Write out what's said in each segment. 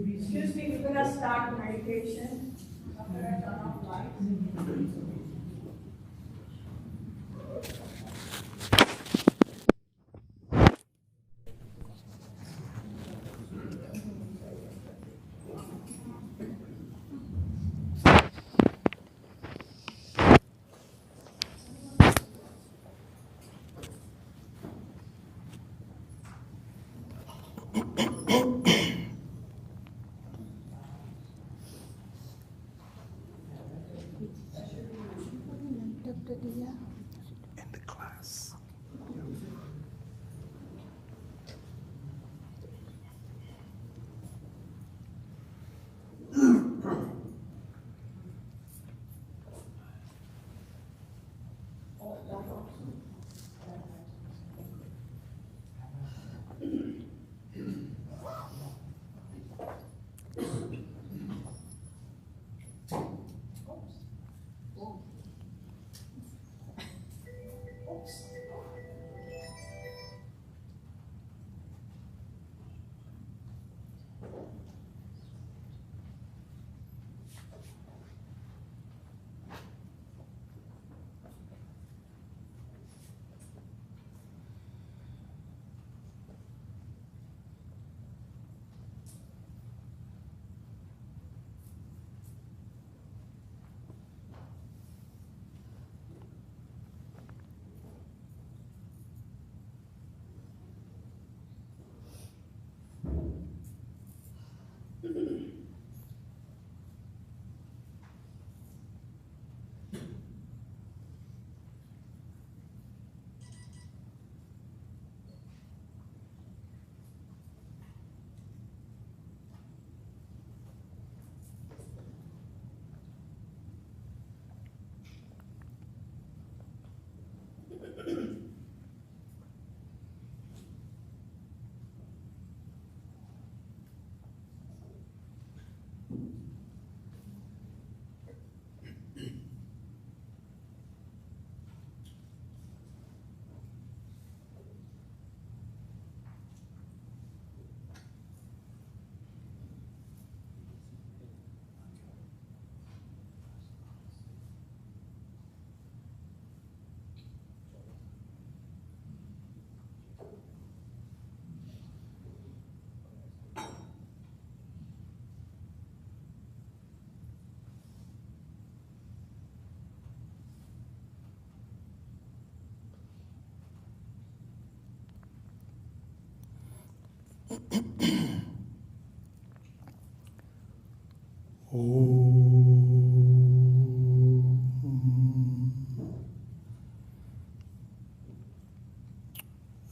Excuse me, we're gonna start meditation. I'm gonna turn off lights. In the class.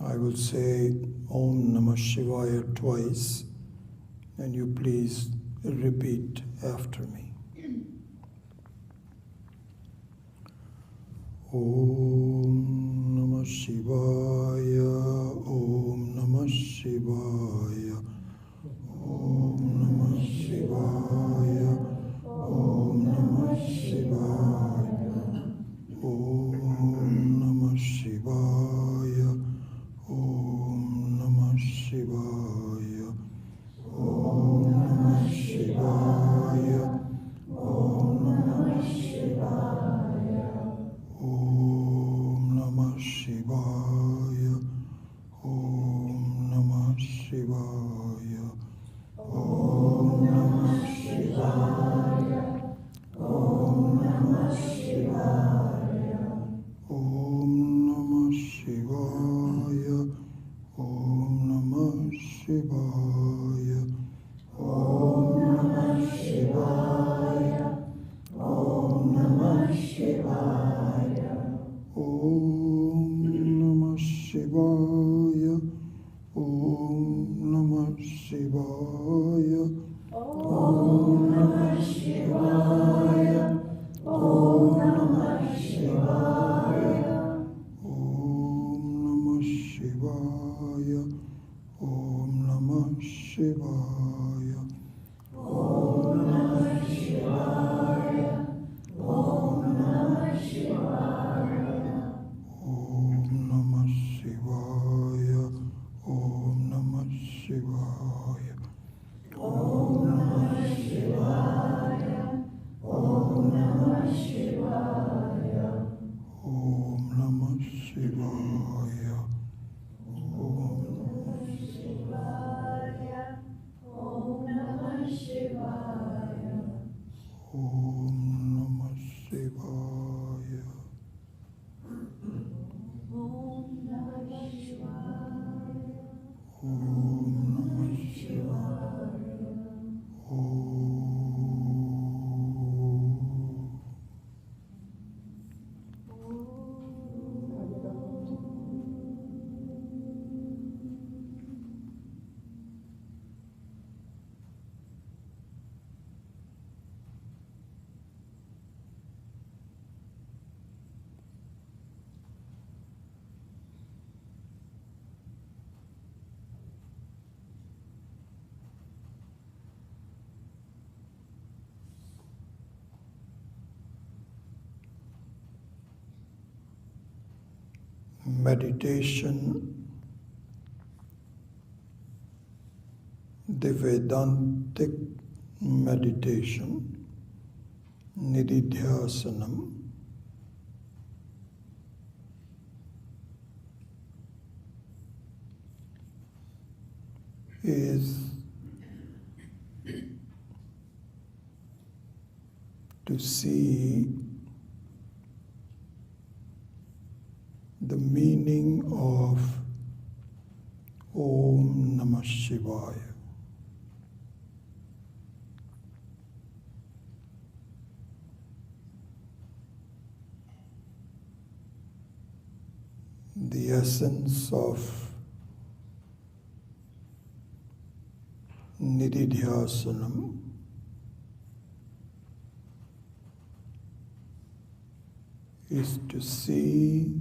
I will say Om Namah Shivaya twice, and you please repeat after me. Om Namah Shivaya, Om Namah Shivaya, Om Namah Shivaya, Om Namah Shivaya, Om Namah Shivaya, Om Namah Shivaya, Om Namah Shivaya, Om Namah Shivaya, Om Namah Shivaya. meditation, the Vedantic meditation, Nididhyasanam, is to see the meaning of Om Namah Shivaya. The essence of Nididhyasanam is to see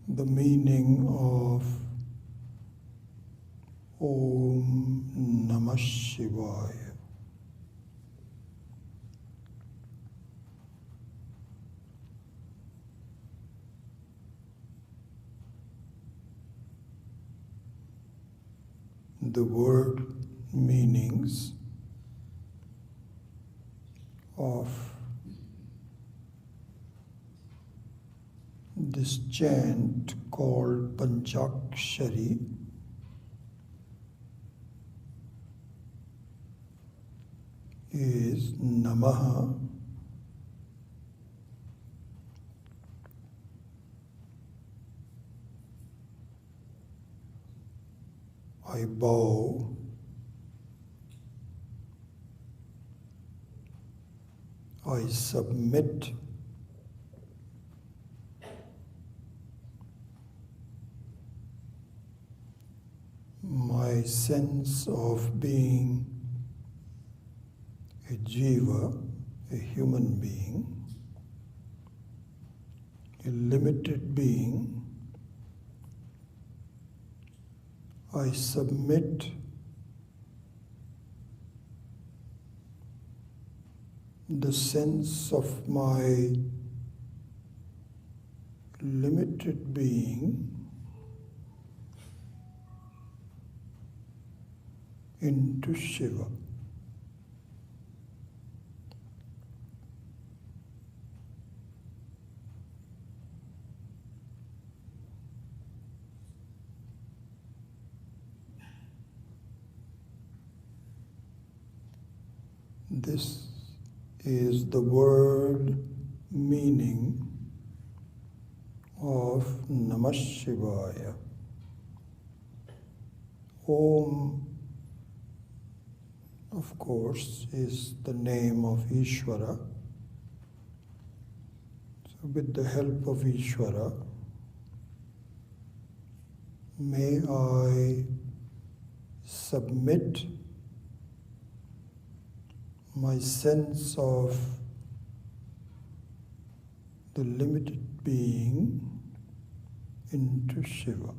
the meaning of Om Namah Shivaya. The word meanings of this chant called Panchakshari is Namaha, I bow, I submit, my sense of being a jiva, a human being, a limited being, I submit the sense of my limited being into Shiva. This is the word meaning of Namah Shivaya. Om, of course, is the name of Isvara. So with the help of Isvara, may I submit my sense of the limited being into Shiva.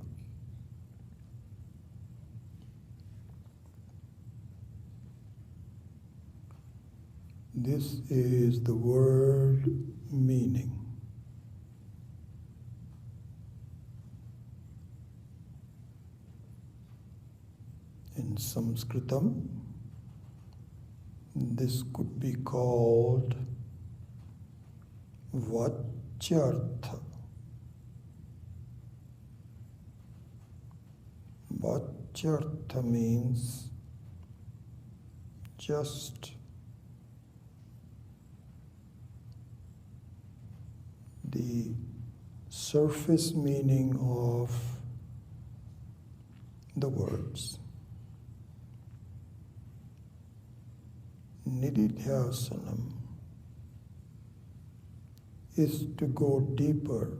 This is the word meaning. In Sanskritam, this could be called Vachyartha. Vachyartha means just the surface meaning of the words. Nididhyasanam is to go deeper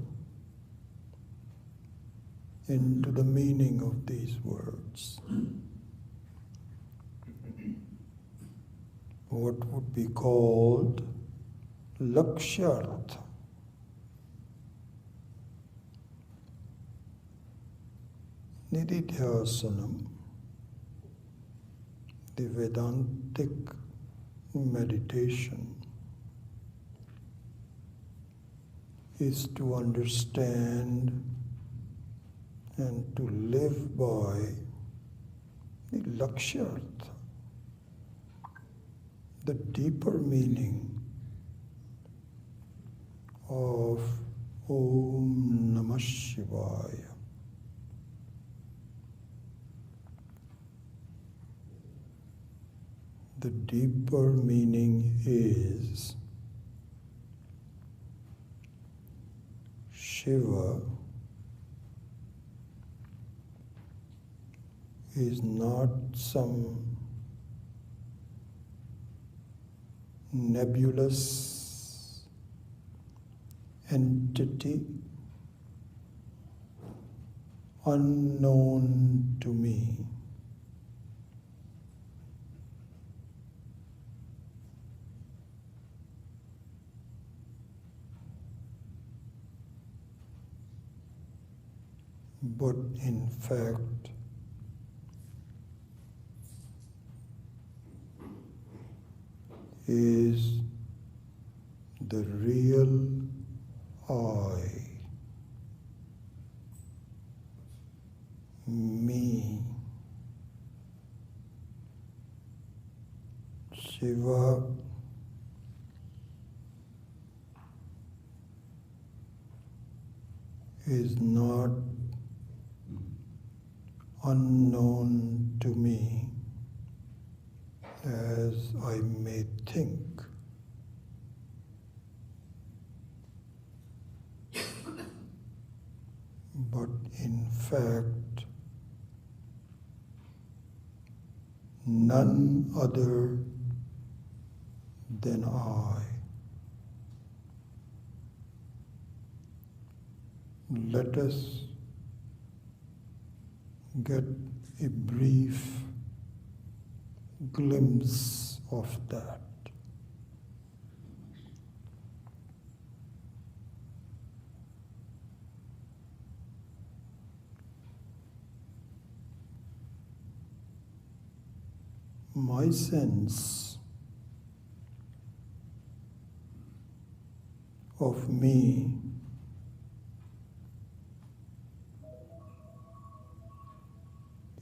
into the meaning of these words. What would be called Lakshyartha. Nididhyasanam, the Vedantic meditation, is to understand and to live by the Lakshyartha, the deeper meaning of Om Namah Shivaya. The deeper meaning is Shiva is not some nebulous entity unknown to me. But in fact, is the real I, me. Shiva is not unknown to me as I may think. But in fact, none other than I. Let us get a brief glimpse of that. My sense of me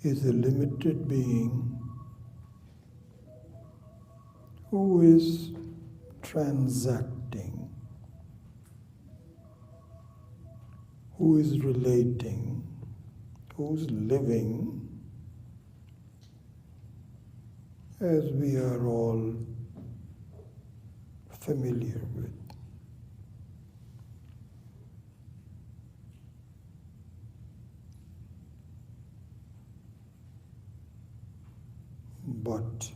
is a limited being who is transacting, who is relating, who's living as we are all familiar with. But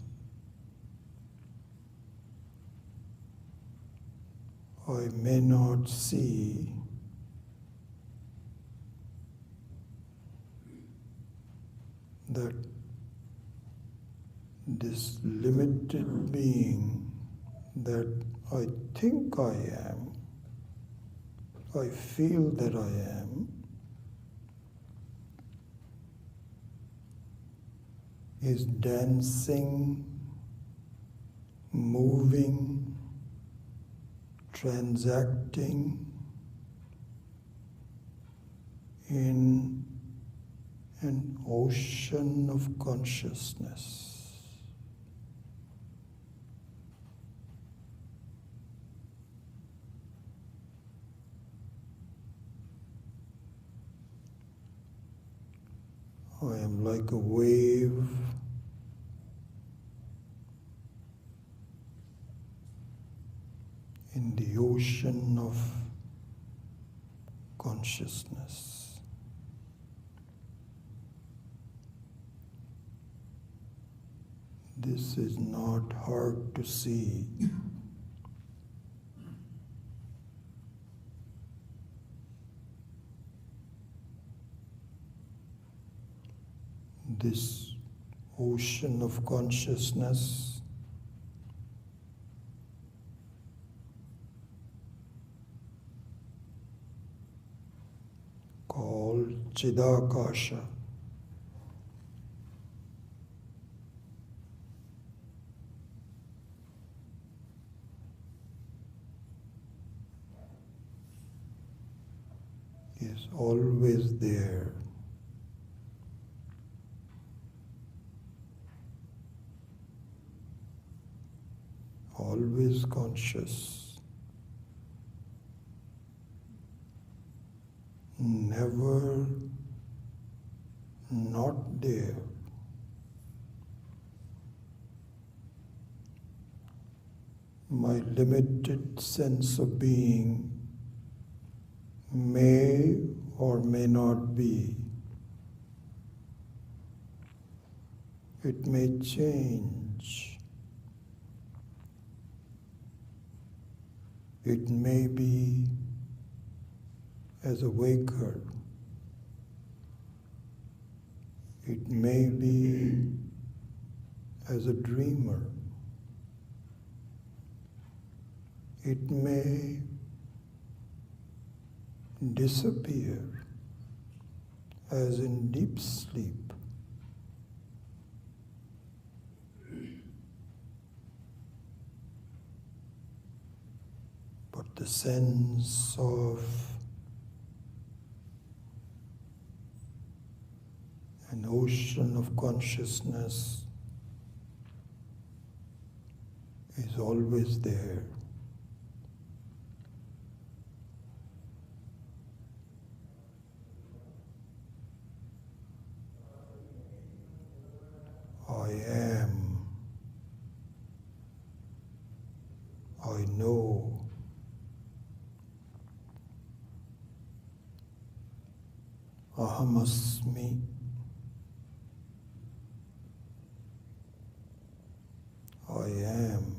I may not see that this limited being that I think I am, I feel that I am, is dancing, moving, transacting in an ocean of consciousness. I am like a wave in the ocean of consciousness. This is not hard to see. This ocean of consciousness called Chidakasha is always there. Always conscious, never not there. My limited sense of being may or may not be. It may change. It may be as a waker. It may be as a dreamer. It may disappear as in deep sleep. But the sense of an ocean of consciousness is always there. I am. I know. Ahamasmi. I am.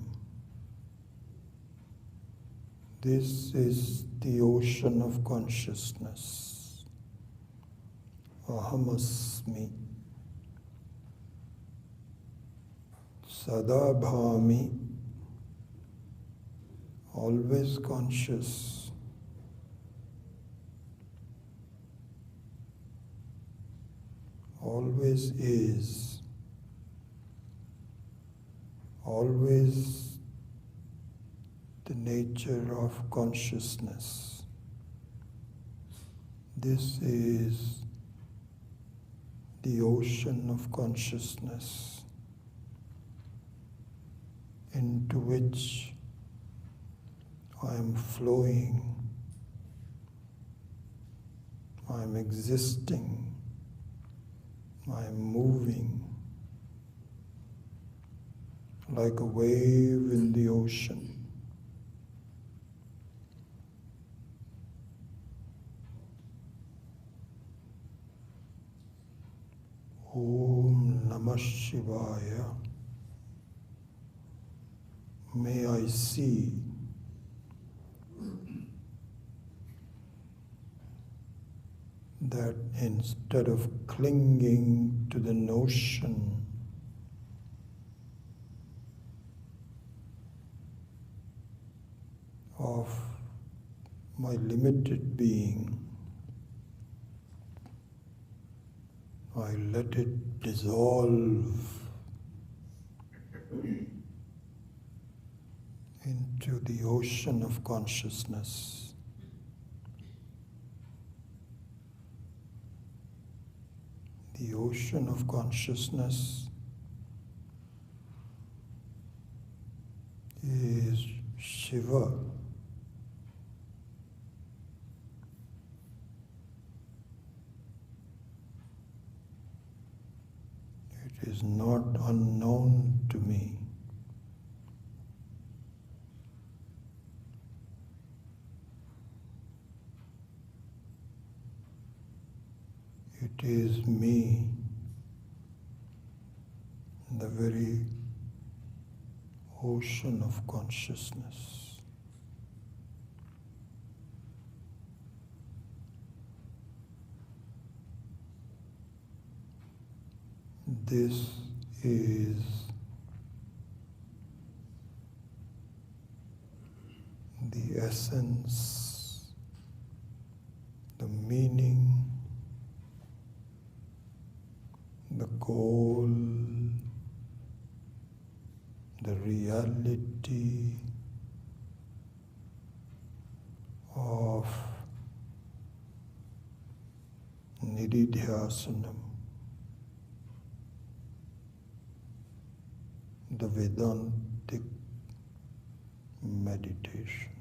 This is the ocean of consciousness. Ahamasmi. Sadabhami. Always conscious. Always is. Always the nature of consciousness. This is the ocean of consciousness into which I am flowing, I am existing, I am moving like a wave in the ocean. Om Namah Shivaya. May I see that instead of clinging to the notion of my limited being, I let it dissolve into the ocean of consciousness. The ocean of consciousness is Shiva. It is not unknown to me. It is me, the very ocean of consciousness. This is the essence, the meaning, the goal, the reality of Nidhyasanam, the Vedantic meditation.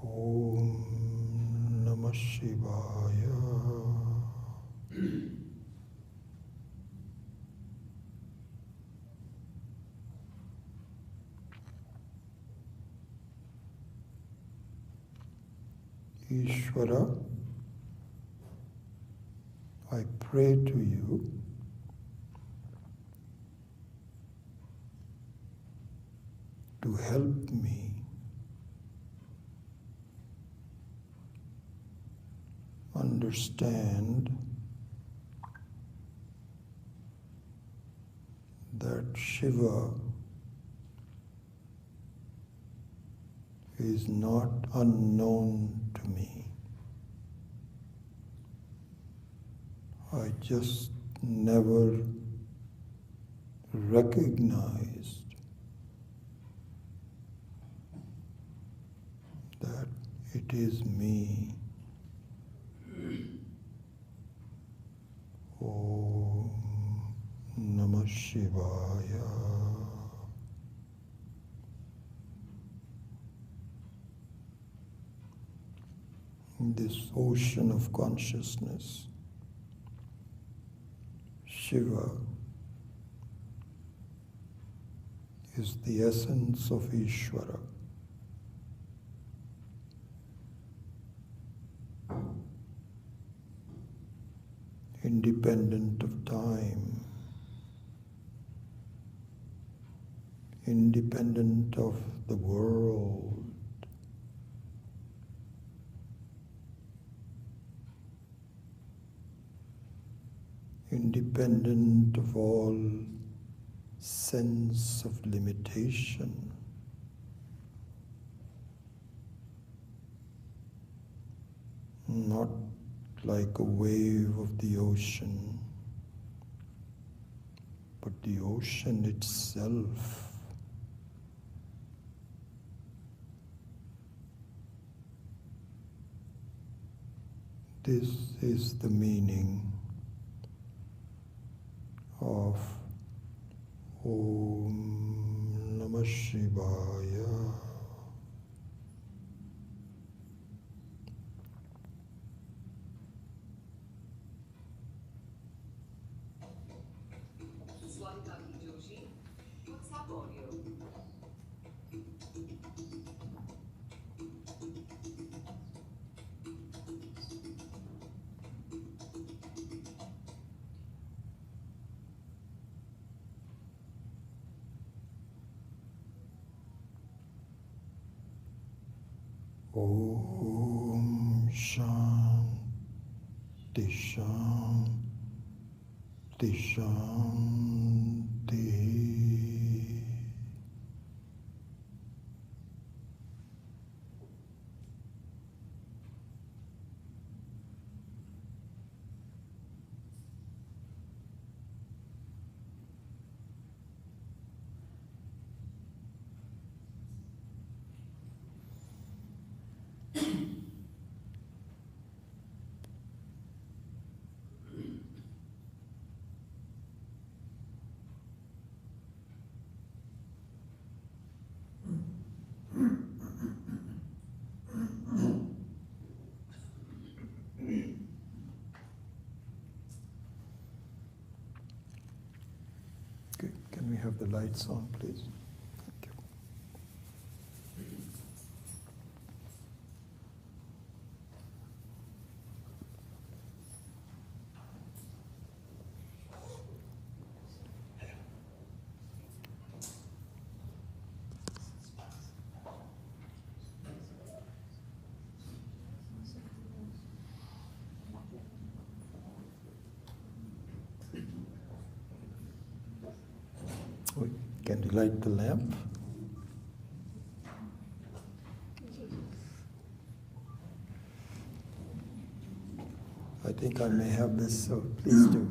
Om Namah Shivaya. Isvara, I pray to you to help me understand that Shiva is not unknown to me. I just never recognized that it is me. Om Namah Shivaya. This ocean of consciousness, Shiva, is the essence of Isvara. Independent of time, independent of the world, independent of all sense of limitation. Not like a wave of the ocean, but the ocean itself. This is the meaning of Om Namah Shivaya. Om Shanti Shanti Shanti. Okay, can we have the lights on, please? Thank you. Can you light the lamp? I think I may have this, so please do.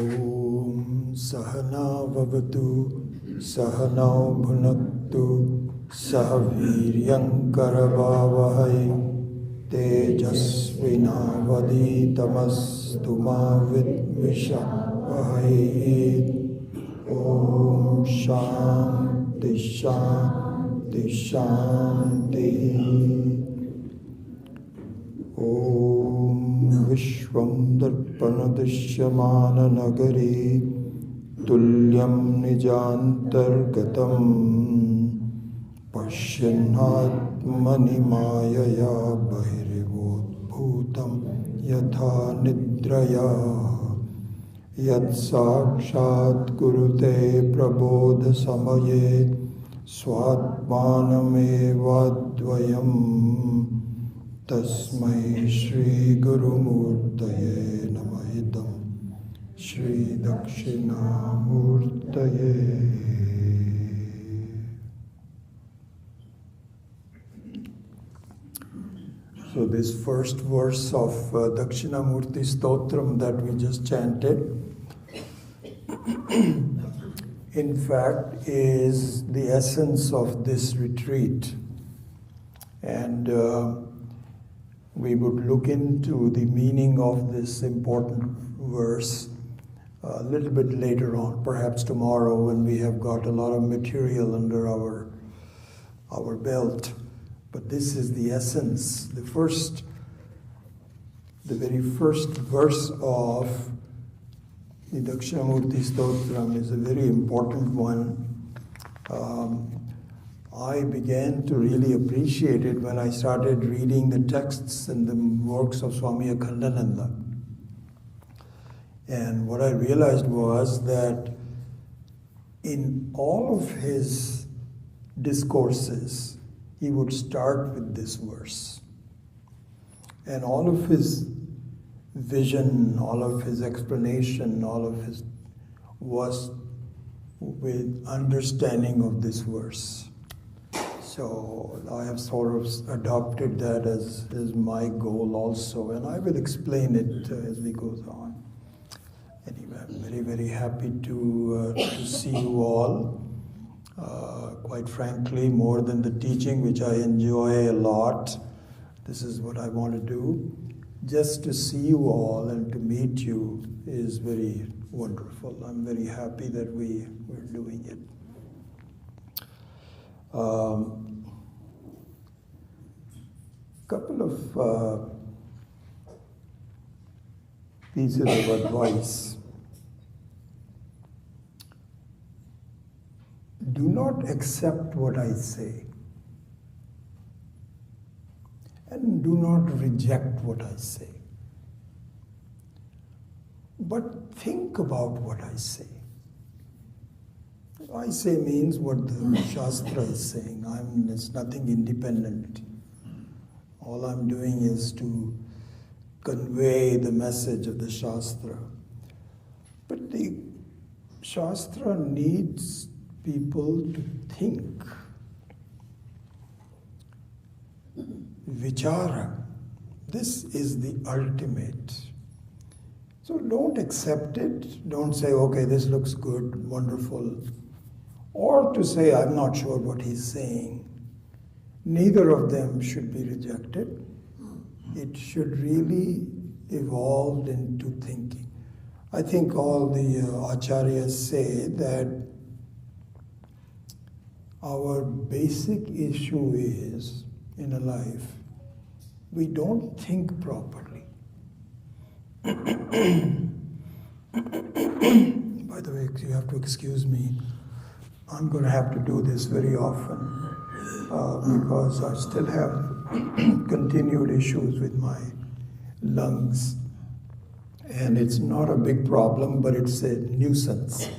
Om Sahana Vavatu Sahanau Bhunaktu Sahaviryam Karavavahai Tejasvinavaditamastu ma vidvishavahai. Om Shanti Shanti Shanti. Om Vishwam Darpana Drishyamana Nagari Tulyam Nijantargatam Pashyanatmani Mayaya Bahirivotbhutam Yatha Nidraya Yat Sakshat Gurute Prabodha Samaye Swatmanamevadvayam Tasmai Shri Guru Murtaye Namahidam Shri Dakshina Murtaye. So this first verse of Dakshinamurti Stotram that we just chanted, in fact, is the essence of this retreat. And we would look into the meaning of this important verse a little bit later on, perhaps tomorrow when we have got a lot of material under our belt. But this is the essence. The very first verse of the Dakshinamurti Stotram is a very important one. I began to really appreciate it when I started reading the texts and the works of Swami Akhandananda. And what I realized was that in all of his discourses, he would start with this verse. And all of his vision, all of his explanation, all of his was with understanding of this verse. So I have sort of adopted that as my goal also, and I will explain it as we go on. Anyway, I'm very, very happy to see you all. Quite frankly, more than the teaching, which I enjoy a lot, this is what I want to do. Just to see you all and to meet you is very wonderful. I'm very happy that we're doing it. Couple of pieces of advice. Do not accept what I say, and do not reject what I say, but think about what I say. I say means what the Shastra is saying. It's nothing independent. All I'm doing is to convey the message of the Shastra. But the Shastra needs people to think. Vichara. This is the ultimate. So don't accept it. Don't say, okay, this looks good, wonderful. Or to say, I'm not sure what he's saying. Neither of them should be rejected. It should really evolve into thinking. I think all the acharyas say that our basic issue is, in a life, we don't think properly. By the way, you have to excuse me. I'm going to have to do this very often because I still have continued issues with my lungs. And it's not a big problem, but it's a nuisance.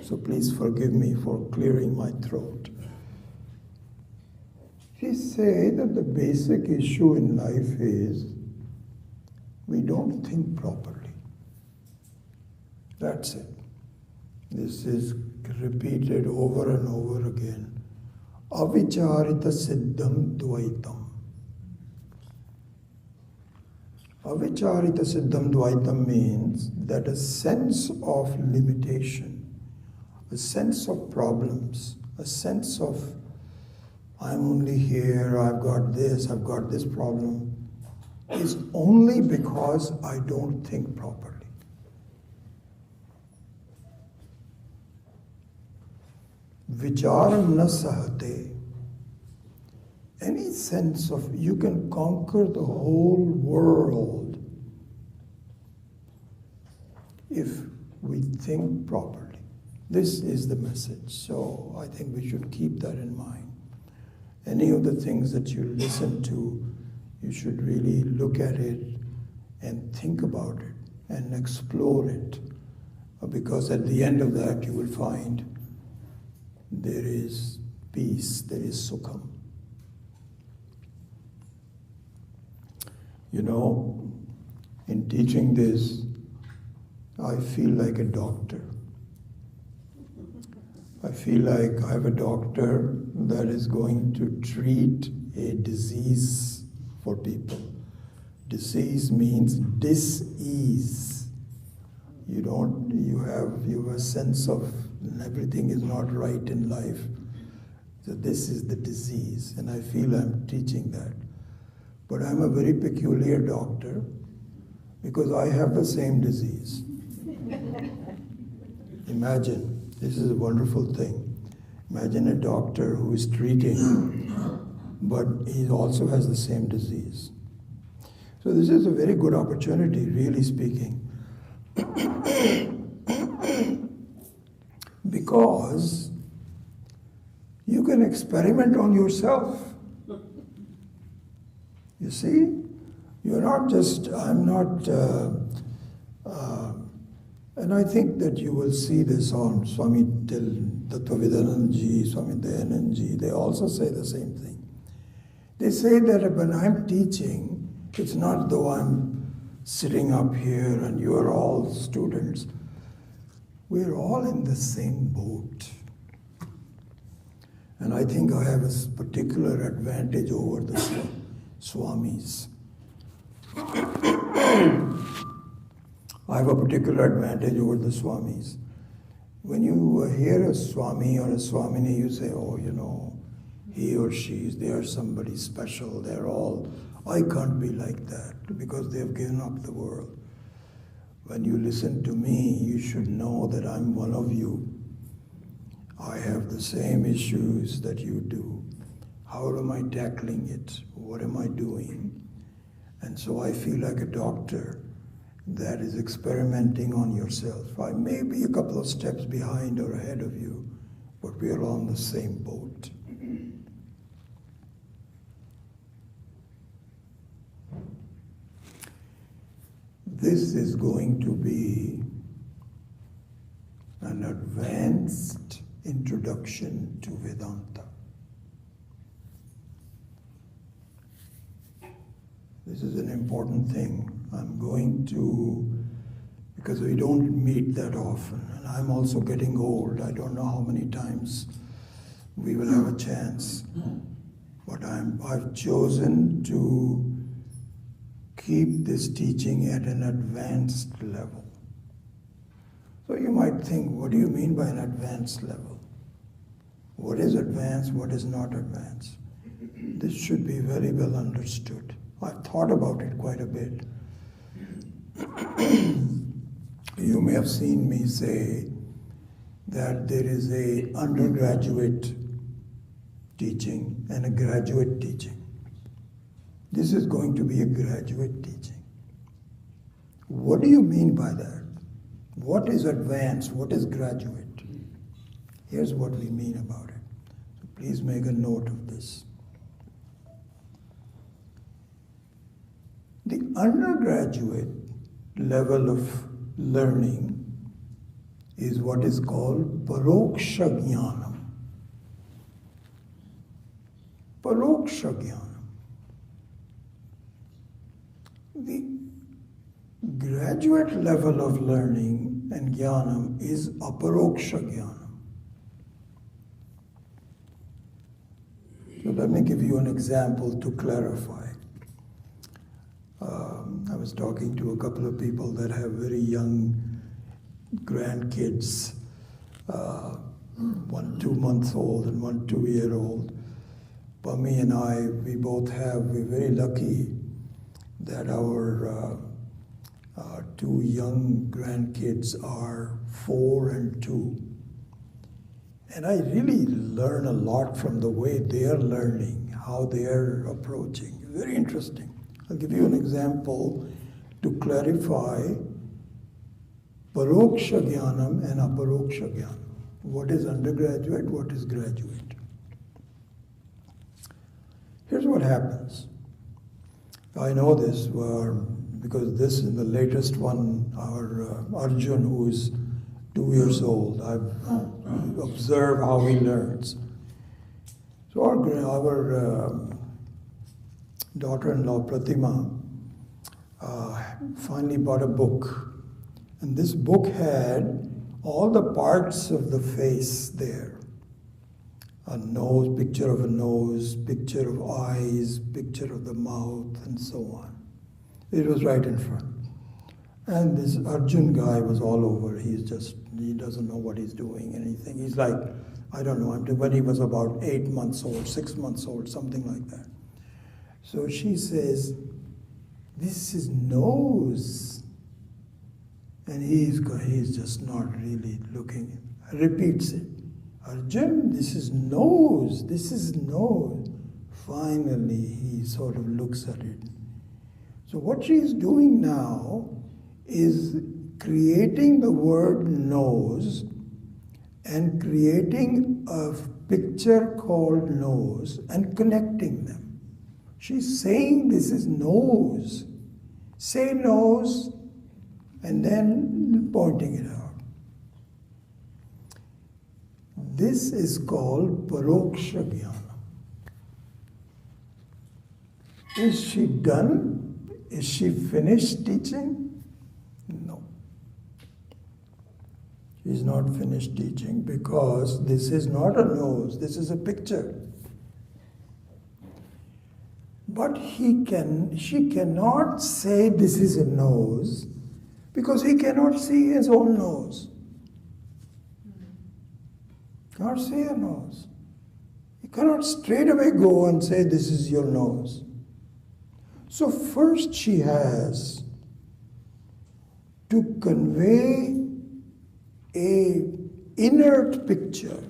So please forgive me for clearing my throat. We say that the basic issue in life is we don't think properly. That's it. This is repeated over and over again. Avicharita siddham dvaitam. Avicharita Siddham Dvaitam means that a sense of limitation, a sense of problems, a sense of I'm only here, I've got this problem, is only because I don't think properly. Vicharam na sahate. Any sense of you can conquer the whole world if we think properly. This is the message. So I think we should keep that in mind. Any of the things that you listen to, you should really look at it and think about it and explore it. Because at the end of that, you will find there is peace, there is sukham. You know, in teaching this, I feel like a doctor. I feel like I have a doctor that is going to treat a disease for people. Disease means dis-ease. You have a sense of everything is not right in life. So this is the disease, and I feel I'm teaching that. But I'm a very peculiar doctor because I have the same disease. Imagine, this is a wonderful thing. Imagine a doctor who is treating, but he also has the same disease. So this is a very good opportunity, really speaking. Because you can experiment on yourself. You see? You're not just, I'm not, and I think that you will see this on Swami Tattvavidananji, Swami Dayananji, they also say the same thing. They say that when I'm teaching, it's not though I'm sitting up here and you're all students. We're all in the same boat. And I think I have a particular advantage over the Swamis. I have a particular advantage over the Swamis. When you hear a Swami or a Swamini, you say, oh, you know, he or she, they are somebody special. They're all, I can't be like that because they've given up the world. When you listen to me, you should know that I'm one of you. I have the same issues that you do. How am I tackling it? What am I doing? And so I feel like a doctor that is experimenting on yourself. I may be a couple of steps behind or ahead of you, but we are on the same boat. This is going to be an advanced introduction to Vedanta. This is an important thing. I'm going to, because we don't meet that often, and I'm also getting old. I don't know how many times we will have a chance, but I've chosen to keep this teaching at an advanced level. So you might think, what do you mean by an advanced level? What is advanced, what is not advanced? This should be very well understood. I've thought about it quite a bit. You may have seen me say that there is an undergraduate teaching and a graduate teaching. This is going to be a graduate teaching. What do you mean by that? What is advanced? What is graduate? Here's what we mean about it. So please make a note of this. The undergraduate level of learning is what is called Paroksha Jnanam. Paroksha Jnanam. The graduate level of learning and Jnanam is Aparoksha Jnanam. So let me give you an example to clarify. I was talking to a couple of people that have very young grandkids, one 2 months old and one 2-year-old. Pami and I, we're very lucky that our two young grandkids are 4 and 2. And I really learn a lot from the way they're learning, how they're approaching. Very interesting. I'll give you an example to clarify Paroksha Jnanam and Aparoksha Jnanam. What is undergraduate, what is graduate. Here's what happens. I know this because this is the latest one, our Arjun, who is 2 years old. I've observed how he learns. So our daughter-in-law, Pratima, finally bought a book. And this book had all the parts of the face there. A nose, picture of a nose, picture of eyes, picture of the mouth, and so on. It was right in front. And this Arjun guy was all over. He doesn't know what he's doing, anything. He's like, I don't know, when he was about 8 months old, 6 months old, something like that. So she says, this is nose. And he's just not really looking. Repeats it. Arjun, this is nose. This is nose. Finally, he sort of looks at it. So what she is doing now is creating the word nose and creating a picture called nose and connecting them. She's saying this is nose. Say nose and then pointing it out. This is called Paroksha Jnana. Is she done? Is she finished teaching? No. She's not finished teaching because this is not a nose, this is a picture. But she cannot say this is a nose because he cannot see his own nose. Cannot see a nose. You cannot straight away go and say this is your nose. So first she has to convey a inert picture,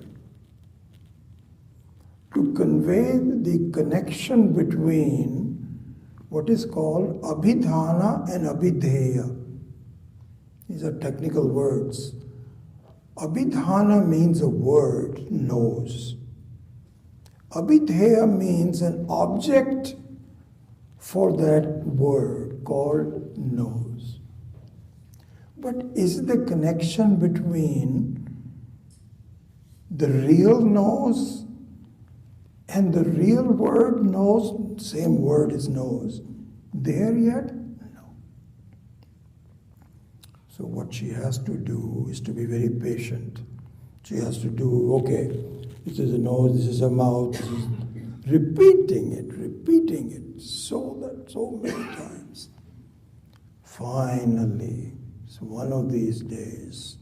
to convey the connection between what is called abhidhana and abhidheya. These are technical words. Abhidhana means a word, nose. Abhidheya means an object for that word called nose. But is the connection between the real nose and the real word nose, same word is nose, there yet? So what she has to do is to be very patient. She has to do, okay, this is a nose, this is a mouth, this is repeating it so many times. Finally, so one of these days,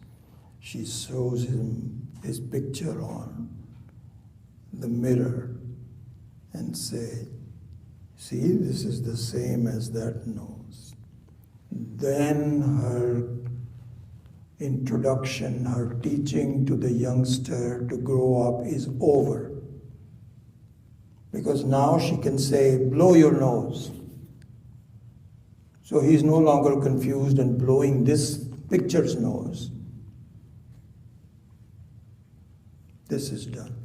she shows him his picture on the mirror and say, see, this is the same as that nose. Then her introduction, her teaching to the youngster to grow up is over. Because now she can say, blow your nose. So he's no longer confused and blowing this picture's nose. This is done.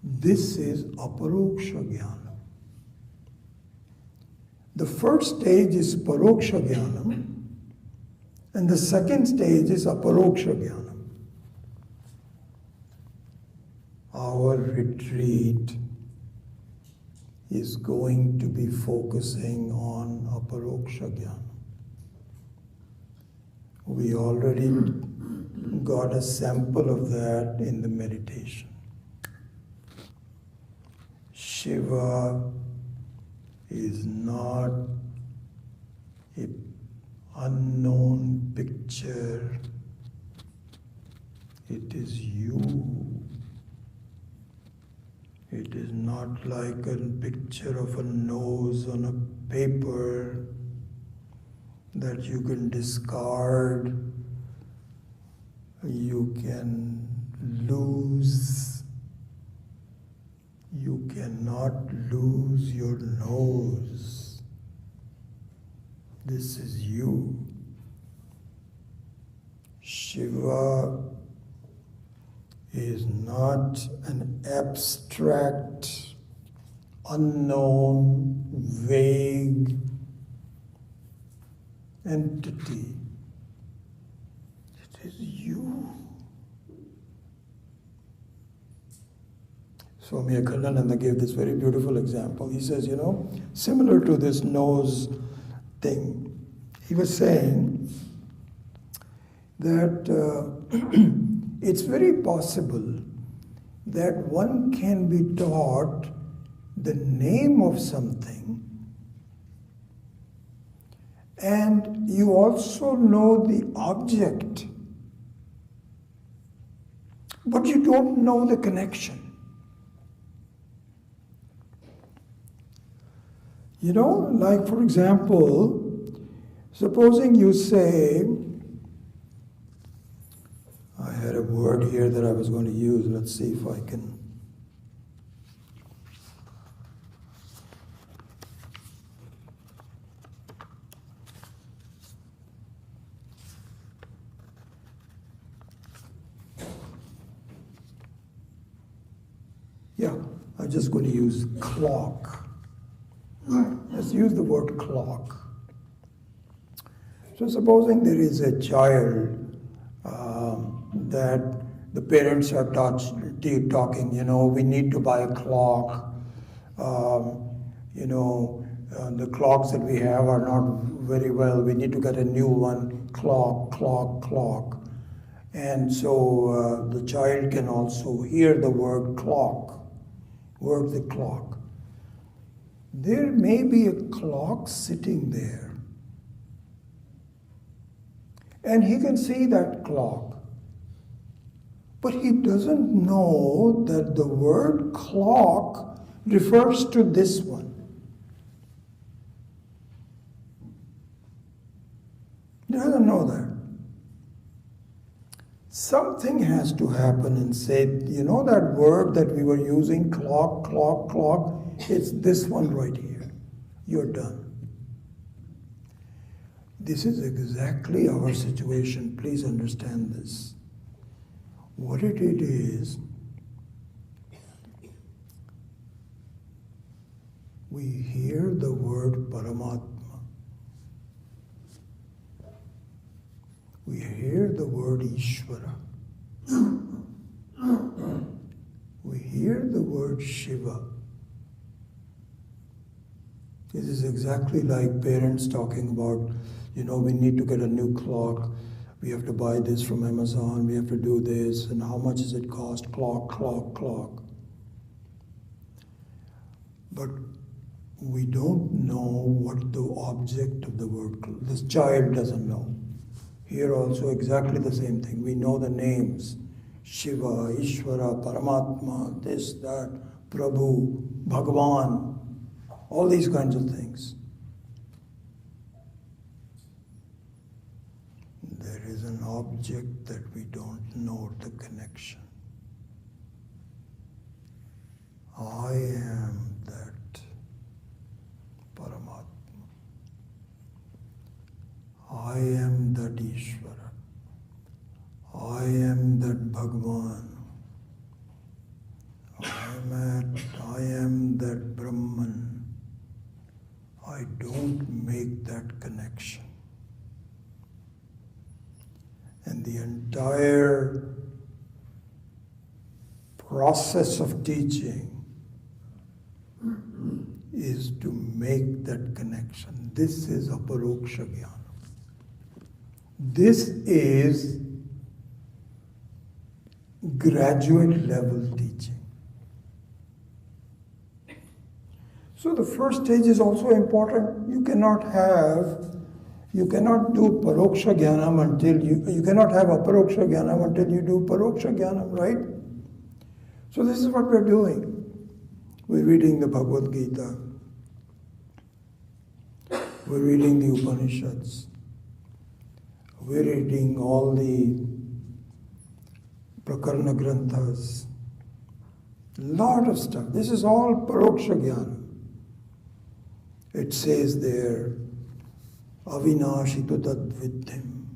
This is Aparoksha Jnana. The first stage is Paroksha Jnana. And the second stage is Aparoksha Jnana. Our retreat is going to be focusing on Aparoksha Jnana. We already got a sample of that in the meditation. Shiva is not a unknown picture. It is you. It is not like a picture of a nose on a paper that you can discard, you can lose. You cannot lose your nose. This is you. Shiva is not an abstract, unknown, vague entity. It is you. Swami Akhandananda gave this very beautiful example. He says, similar to this nose thing, he was saying that it's very possible that one can be taught the name of something and you also know the object, but you don't know the connection. Like for example, supposing you say, I had a word here that I was going to use. Let's see if I can. Yeah, I'm just going to use clock. Let's use the word clock. So supposing there is a child that the parents are talking, we need to buy a clock. The clocks that we have are not very well. We need to get a new one. Clock. And so the child can also hear the word clock, the clock. There may be a clock sitting there. And he can see that clock. But he doesn't know that the word clock refers to this one. He doesn't know that. Something has to happen and say, that word that we were using, clock, it's this one right here. You're done. This is exactly our situation. Please understand this. What it is, we hear the word Paramatma. We hear the word Isvara. We hear the word Shiva. This is exactly like parents talking about, we need to get a new clock. We have to buy this from Amazon. We have to do this. And how much does it cost? Clock. But we don't know what the object of the word. This child doesn't know. Here also exactly the same thing. We know the names. Shiva, Isvara, Paramatma, this, that, Prabhu, Bhagavan, all these kinds of things. There is an object that we don't know the connection. I am that Paramatma. I am that Isvara. I am that Bhagavan. I am that Brahman. I don't make that connection. And the entire process of teaching is to make that connection. This is aparoksha jnana. This is graduate level teaching. So the first stage is also important. You cannot have You cannot do paroksha jnanam until you cannot have aparoksha jnanam until you do paroksha jnanam, right? So this is what we're doing. We're reading the Bhagavad Gita. We're reading the Upanishads. We're reading all the Prakarana Granthas. Lot of stuff. This is all paroksha jnana. It says there, Avinashitu tadviddhim.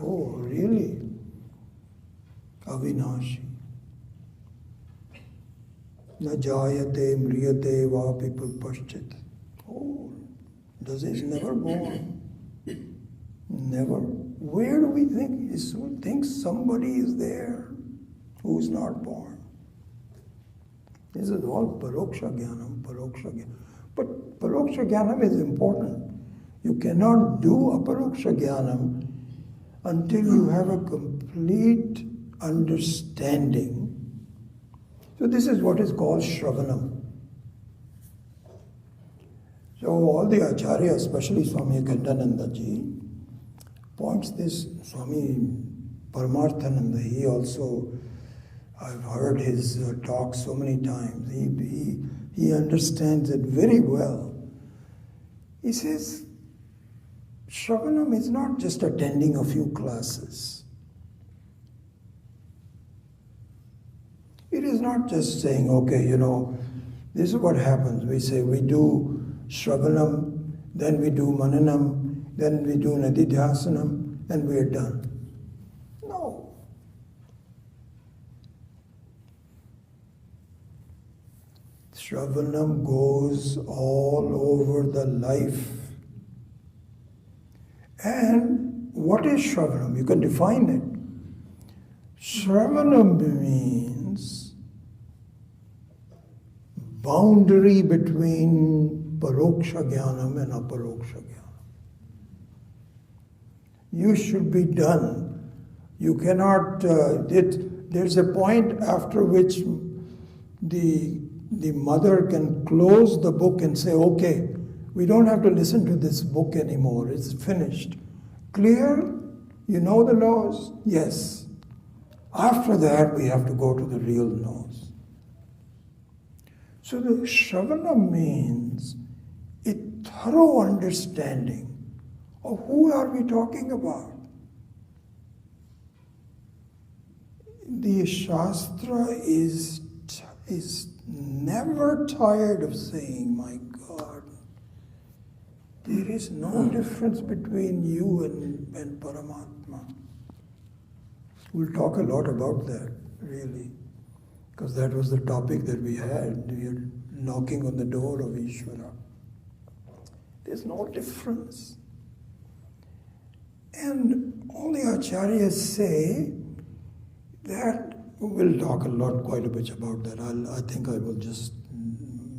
Oh, really? Avinashi. Na jayate mriyate vapi purpaschit. Oh, does it never born? Never. Where do we think? We think somebody is there who's not born. This is all paroksha jnanam, paroksha jnanam. But paroksha jnanam is important. You cannot do aparoksha jnanam until you have a complete understanding. So this is what is called shravanam. So all the acharyas, especially Swami Akhandananda ji, points this. Swami Paramarthananda, he also, I've heard his talk so many times. He understands it very well. He says, shravanam is not just attending a few classes. It is not just saying, okay, this is what happens. We say we do shravanam, then we do mananam, then we do nadidhyasanam, and we are done. No. Shravanam goes all over the life. And what is shravanam? You can define it. Shravanam means boundary between paroksha jnanam and aparoksha jnanam. You should be done. You cannot, there's a point after which the mother can close the book and say, okay, we don't have to listen to this book anymore. It's finished. Clear? You know the laws? Yes. After that, we have to go to the real laws. So the shravana means a thorough understanding of who are we talking about. The Shastra is never tired of saying, my God, there is no difference between you and Paramatma. We'll talk a lot about that, really, because that was the topic that we had. We are knocking on the door of Isvara. There's no difference. And all the acharyas say that, we'll talk quite a bit about that. I think I will just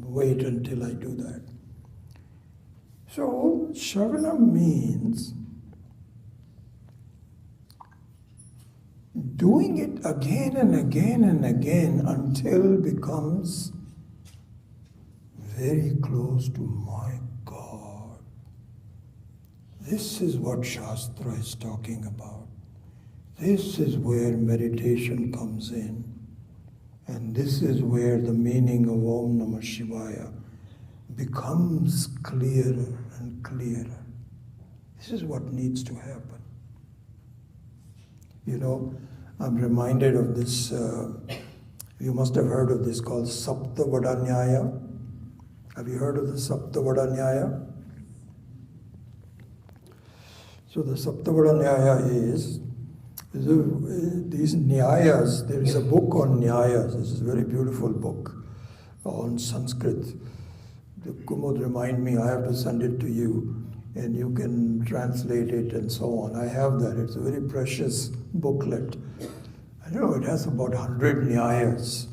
wait until I do that. So, Shravana means doing it again and again and again until it becomes very close to my God. This is what Shastra is talking about. This is where meditation comes in. And this is where the meaning of Om Namah Shivaya becomes clearer and clearer. This is what needs to happen. I'm reminded of this, you must have heard of this called Saptavada Nyaya. Have you heard of the Saptavada Nyaya? So the Saptavada Nyaya is these Nyayas. There is a book on Nyayas. This is a very beautiful book on Sanskrit. Kumud remind me, I have to send it to you and you can translate it and so on. I have that. It's a very precious booklet. I don't know, it has about 100 Nyayas.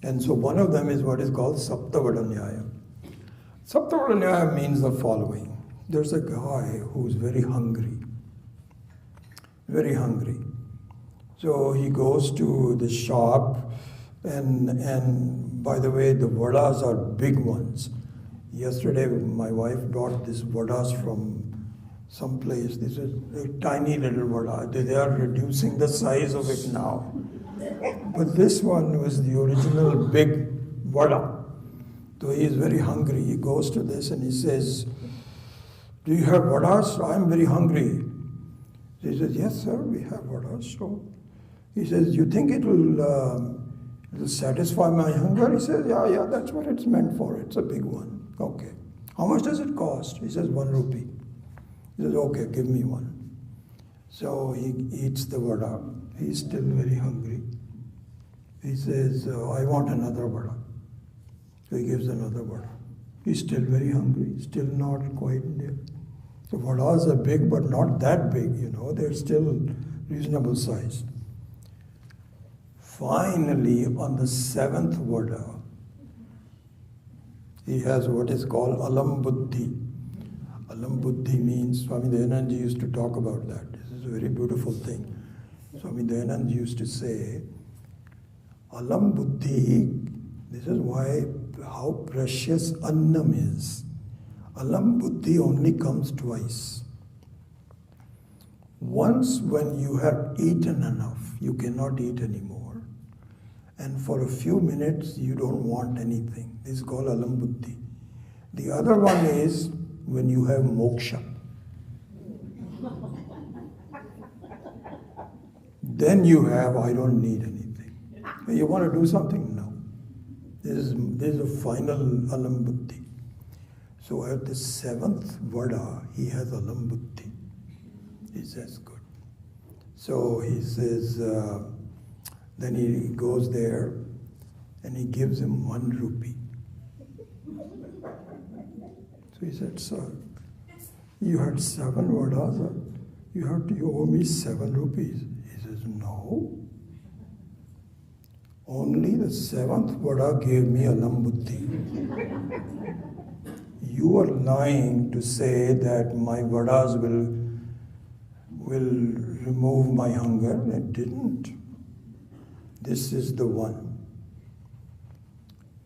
And so one of them is what is called Saptavada Nyaya. Saptavada Nyaya means the following. There's a guy who's very hungry. Very hungry. So he goes to the shop and by the way, the vadas are big ones. Yesterday my wife brought these vadas from someplace. This is a tiny little vada. They are reducing the size of it now. But this one was the original big vada. So he is very hungry. He goes to this and he says, "Do you have vadas? I'm very hungry." He says, "Yes, sir, we have vadas." So he says, "You think it'll satisfy my hunger?" He says, yeah, that's what it's meant for. It's a big one. Okay. How much does it cost? He says, 1 rupee. He says, "Okay, give me one." So he eats the vada. He's still very hungry. He says, "I want another vada." So he gives another vada. He's still very hungry, still not quite there. So vadas are big, but not that big, they're still reasonable size. Finally, on the 7th vada, he has what is called alam buddhi. Alam buddhi means, Swami Dayanand used to talk about that. This is a very beautiful thing. Swami Dayanand used to say, alam buddhi, this is how precious annam is. Alam buddhi only comes twice. Once when you have eaten enough, you cannot eat anymore. And for a few minutes, you don't want anything. This is called alam buddhi. The other one is when you have moksha. Then you have, I don't need anything. You want to do something? No. This is a final alam buddhi. So at the 7th vada, he has alam buddhi. He says, good. So he says, then he goes there and he gives him 1 rupee. So he said, "Sir, you had 7 vadas, you owe me 7 rupees. He says, "No. Only the 7th vada gave me alam buddhi. You are lying to say that my vadas will remove my hunger." It didn't. This is the one.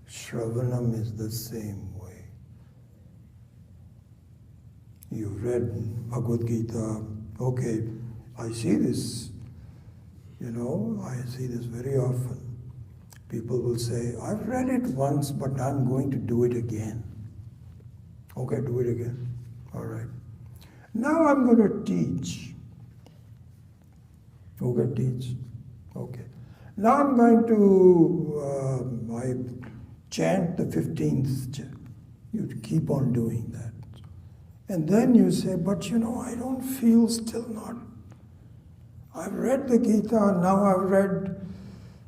Shravanam is the same way. You read Bhagavad Gita. Okay, I see this. I see this very often. People will say, "I've read it once, but I'm going to do it again." Okay, do it again. All right. Now I'm going to teach. Okay, teach. Okay. Now I'm going to, I chant the 15th. You keep on doing that. And then you say, "But I don't feel still not. I've read the Gita, now I've read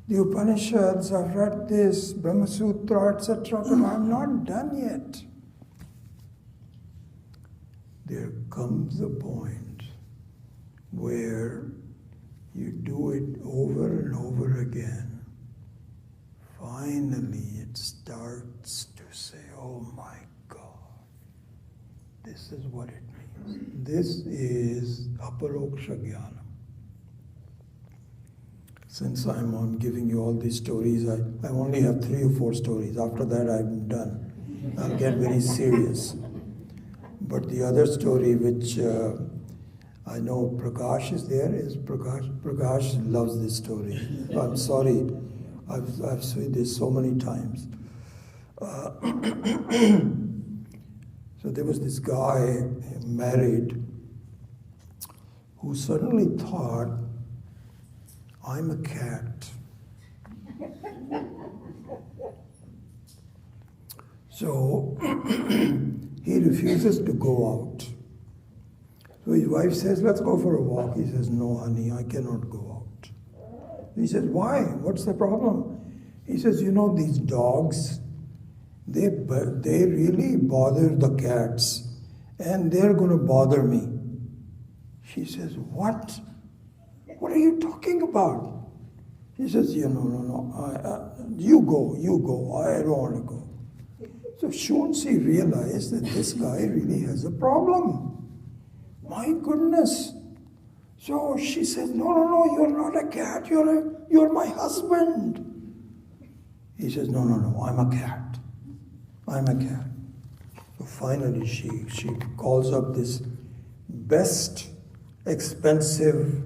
the Upanishads, I've read this, Brahma Sutra, etc., but I'm not done yet." There comes a point where you do it over and over again. Finally, it starts to say, "Oh my God, this is what it means." This is aparoksha jnana. Since I'm on giving you all these stories, I only have 3 or 4 stories. After that, I'm done. I'll get very serious. But the other story which I know Prakash is there, is Prakash loves this story. I'm sorry, I've said this so many times. So there was this guy married who suddenly thought, "I'm a cat." So he refuses to go out. So his wife says, "Let's go for a walk." He says, "No, honey, I cannot go out." He says, "Why? What's the problem?" He says, "These dogs, they really bother the cats, and they're going to bother me." She says, "What? What are you talking about?" He says, No. You go. I don't want to go." So soon she realized that this guy really has a problem. My goodness. So she says, No, you're not a cat. You're my husband." He says, No, I'm a cat. I'm a cat. So finally she calls up this best expensive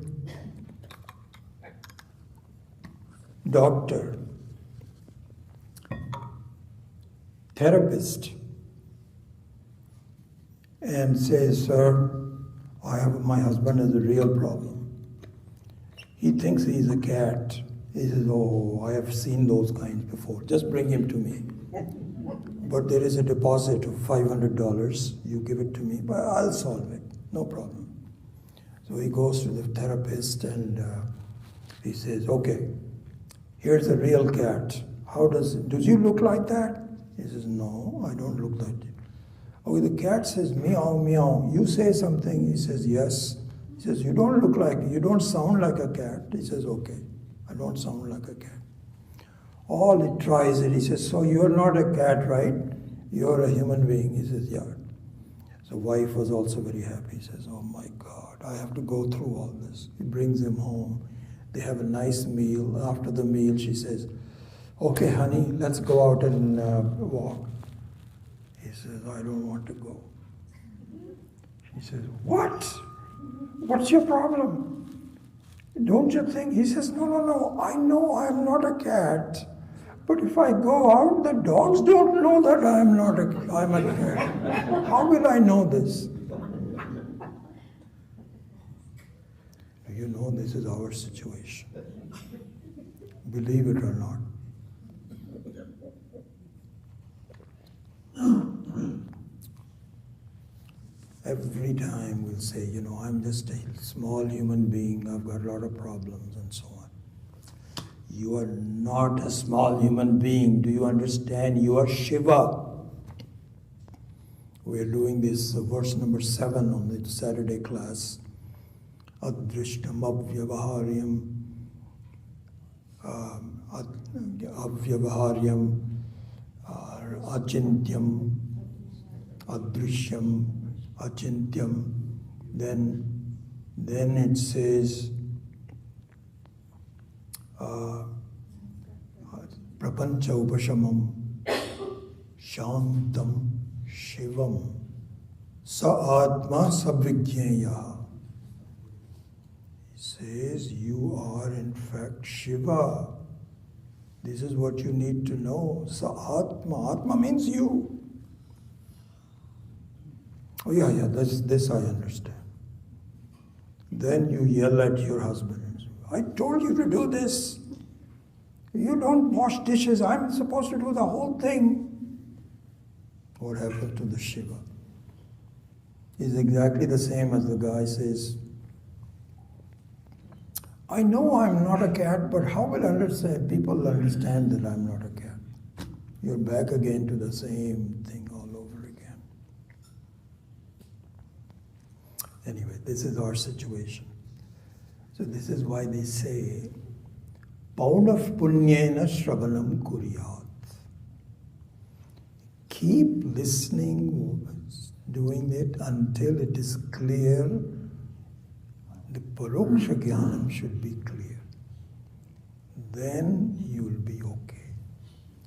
doctor, therapist, and says, "Sir, my husband has a real problem. He thinks he's a cat." He says, "Oh, I have seen those kinds before. Just bring him to me. But there is a deposit of $500. You give it to me, but I'll solve it. No problem." So he goes to the therapist and he says, "Okay, here's a real cat. Does you look like that?" He says, "No, I don't look like it." "Okay, the cat says meow, meow. You say something." He says, "Yes." He says, you don't sound like a cat." He says, "Okay, I don't sound like a cat." All he tries it. He says, "So you're not a cat, right? You're a human being." He says, "Yeah." So wife was also very happy. He says, "Oh my God, I have to go through all this." He brings him home. They have a nice meal. After the meal, she says, "Okay, honey, let's go out and walk." He says, "I don't want to go." She says, "What? What's your problem? Don't you think?" He says, No. I know I'm not a cat. But if I go out, the dogs don't know that I'm a cat. How will I know this?" You know, this is our situation. Believe it or not. Every time we'll say, "I'm just a small human being, I've got a lot of problems," and so on. You are not a small human being. Do you understand? You are Shiva. We are doing this verse number 7 on the Saturday class. Adrishtam avyavaharyam avyavaharyam achintyam adrishyam achintyam. Then it says prapancha upashamam shantam shivam sa atma savijñeya. He says you are in fact Shiva. This is what you need to know. Sa atma. Atma means you. Oh yeah, this I understand. Then you yell at your husband. "I told you to do this. You don't wash dishes. I'm supposed to do the whole thing." What happened to the Shiva? Is exactly the same as the guy says, "I know I'm not a cat, but how will people understand that I'm not a cat?" You're back again to the same thing all over again. Anyway, this is our situation. So this is why they say, "Paunav punyena shravanam kuryat." Keep listening, doing it until it is clear. The paroksha jnanam should be clear. Then you will be okay.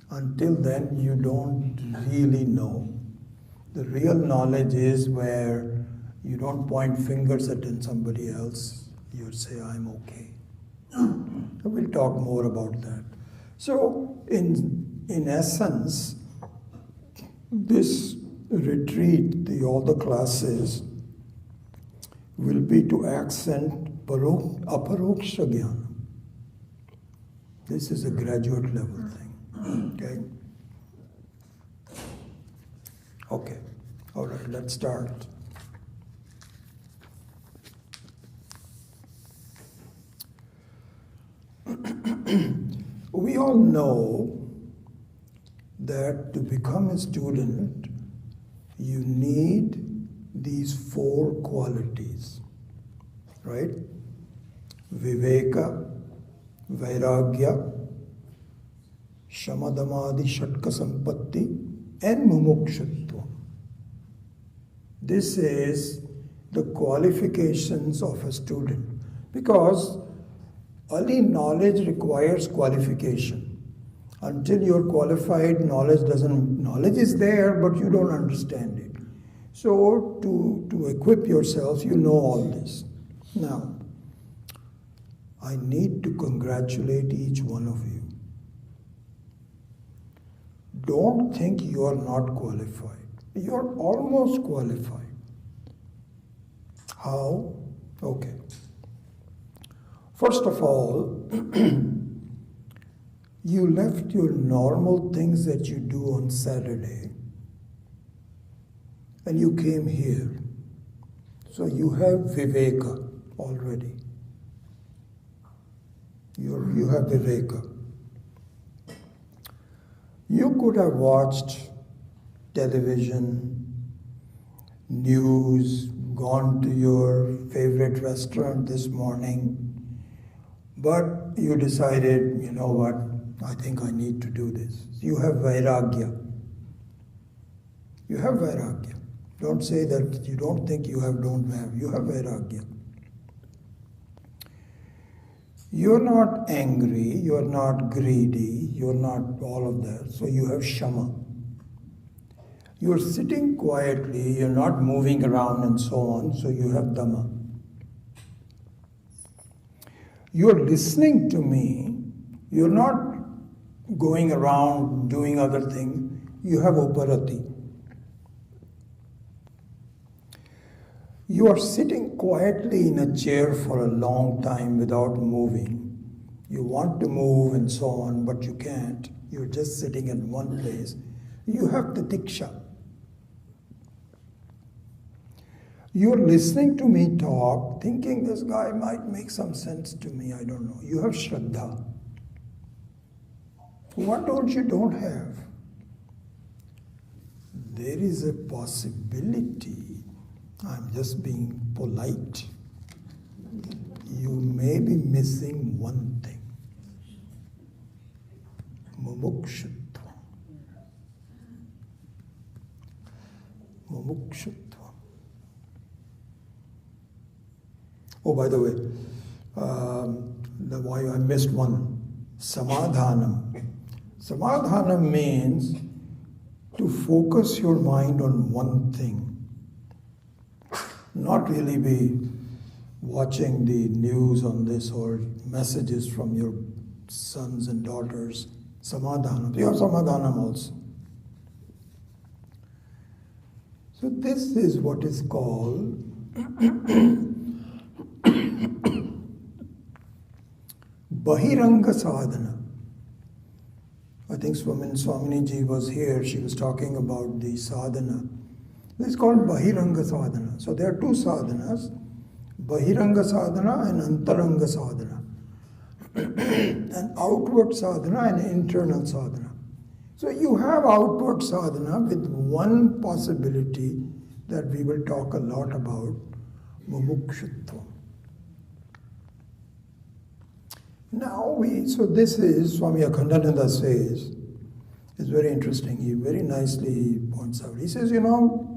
Until then, you don't really know. The real knowledge is where you don't point fingers at somebody else. You say, "I'm okay." We'll talk more about that. So, in essence, this retreat, all the classes, will be to accent aparoksha jnana. This is a graduate level thing. Okay? Okay. All right, let's start. We all know that to become a student, you need these 4 qualities, right? Viveka, Vairagya, Shamadamadi, Shatka Sampatti, and Mumukshutva. This is the qualifications of a student, because early knowledge requires qualification. Until you're qualified, knowledge is there, but you don't understand it. So to equip yourself, you know all this. Now, I need to congratulate each one of you. Don't think you are not qualified. You are almost qualified. How? Okay. First of all, you left your normal things that you do on Saturday and you came here. So you have Viveka already. You have Viveka. You could have watched television, news, gone to your favorite restaurant this morning, but you decided, you know what, I think I need to do this. You have Vairagya. You have Vairagya. Don't say that you don't think you have, don't have. You have Vairagya. You're not angry, you're not greedy, you're not all of that. So you have Shama. You're sitting quietly, you're not moving around and so on, so you have Dhamma. You're listening to me, you're not going around doing other things, you have Uparati. You are sitting quietly in a chair for a long time without moving. You want to move and so on, but you can't. You're just sitting in one place. You have the Diksha. You're listening to me talk, thinking this guy might make some sense to me, I don't know. You have Shraddha. What don't you don't have? There is a possibility, I'm just being polite, you may be missing one thing. Mumukshutva. Mumukshutva. Oh, by the way, why I missed one. Samadhanam. Samadhanam means to focus your mind on one thing. Not really be watching the news on this or messages from your sons and daughters. Samadhanam. You have Samadhanam also. So this is what is called Bahiranga Sadhana. I think when Swaminiji was here, she was talking about the sadhana. This is called Bahiranga Sadhana. So there are two sadhanas, Bahiranga Sadhana and Antaranga Sadhana. An outward sadhana and an internal sadhana. So you have outward sadhana with one possibility that we will talk a lot about, mumukshutva. Now so this is, Swami Akhandananda says, it's very interesting, he very nicely points out. He says, you know,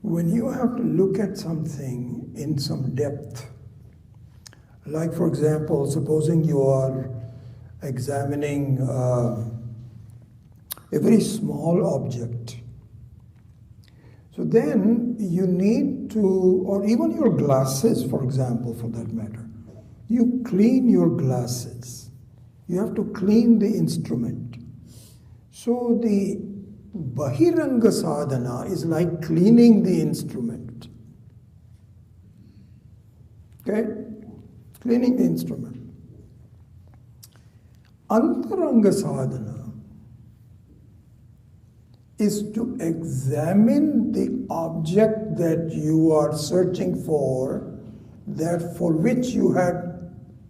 when you have to look at something in some depth, like for example, supposing you are examining a very small object, so then you need to, or even your glasses, for example, for that matter, you clean your glasses. You have to clean the instrument. So the Bahiranga sadhana is like cleaning the instrument. Okay? Cleaning the instrument. Antaranga sadhana is to examine the object that you are searching for, that for which you had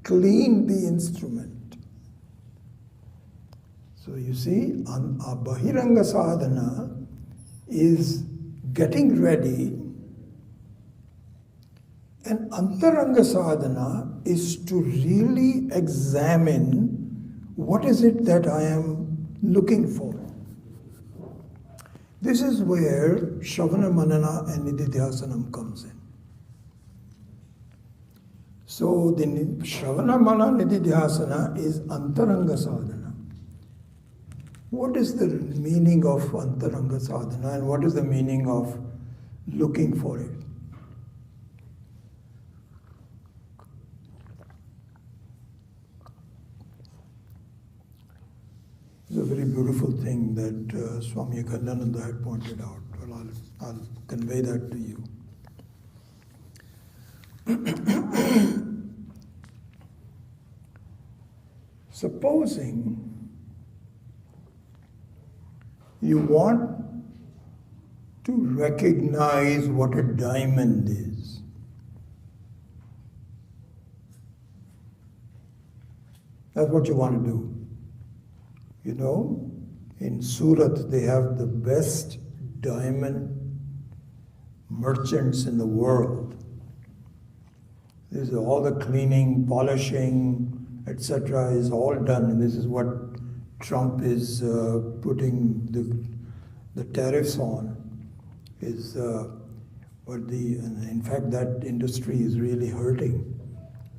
cleaned the instrument. So you see, a Bahiranga sadhana is getting ready, and Antaranga sadhana is to really examine what is it that I am looking for. This is where Shravana Manana and Nididhyasanam comes in. So the Shravana Manana Nididhyasana is Antaranga sadhana. What is the meaning of antaranga sadhana and what is the meaning of looking for it? It's a very beautiful thing that Swami Akhandananda had pointed out. Well, I'll convey that to you. Supposing you want to recognize what a diamond is. That's what you want to do. You know, in Surat they have the best diamond merchants in the world. This is all the cleaning, polishing, etc. is all done, and this is what Trump is putting the tariffs on. In fact, that industry is really hurting.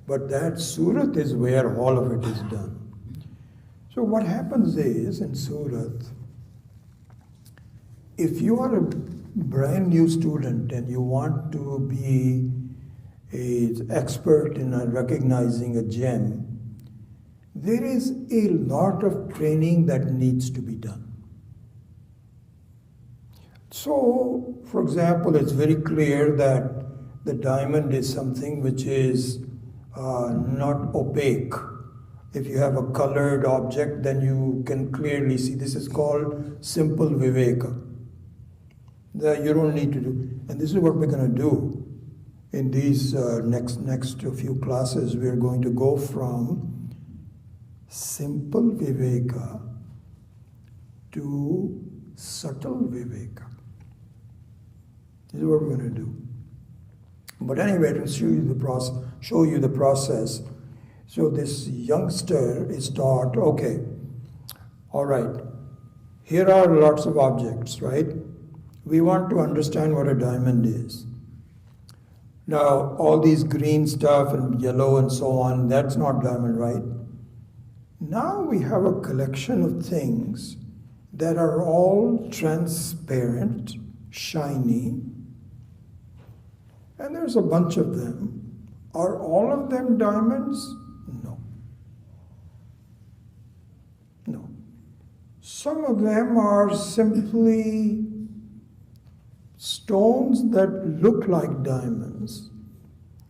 But that Surat is where all of it is done. So what happens is, in Surat, if you are a brand new student and you want to be an expert in recognizing a gem, there is a lot of training that needs to be done. So, for example, it's very clear that the diamond is something which is not opaque. If you have a colored object, then you can clearly see. This is called simple viveka. That you don't need to do. And this is what we're going to do. In these next few classes, we're going to go from simple viveka to subtle viveka. This is what we're going to do. But anyway, to show you the process. So this youngster is taught, okay, all right, here are lots of objects, right? We want to understand what a diamond is. Now, all these green stuff and yellow and so on, that's not diamond, right? Now we have a collection of things that are all transparent, shiny, and there's a bunch of them. Are all of them diamonds? No. No. Some of them are simply stones that look like diamonds,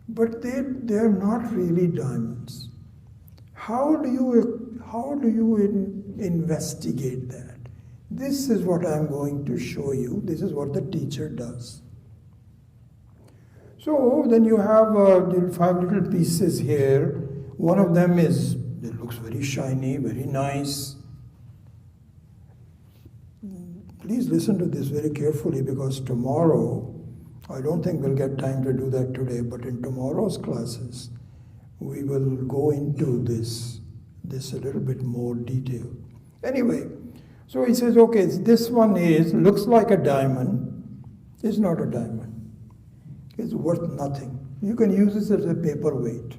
but they're not really diamonds. How do you investigate that? This is what I'm going to show you. This is what the teacher does. So then you have 5 little pieces here. One of them it looks very shiny, very nice. Please listen to this very carefully, because tomorrow, I don't think we'll get time to do that today, but in tomorrow's classes, we will go into this a little bit more detail. Anyway, so he says, okay, this one looks like a diamond. It's not a diamond. It's worth nothing. You can use this as a paperweight.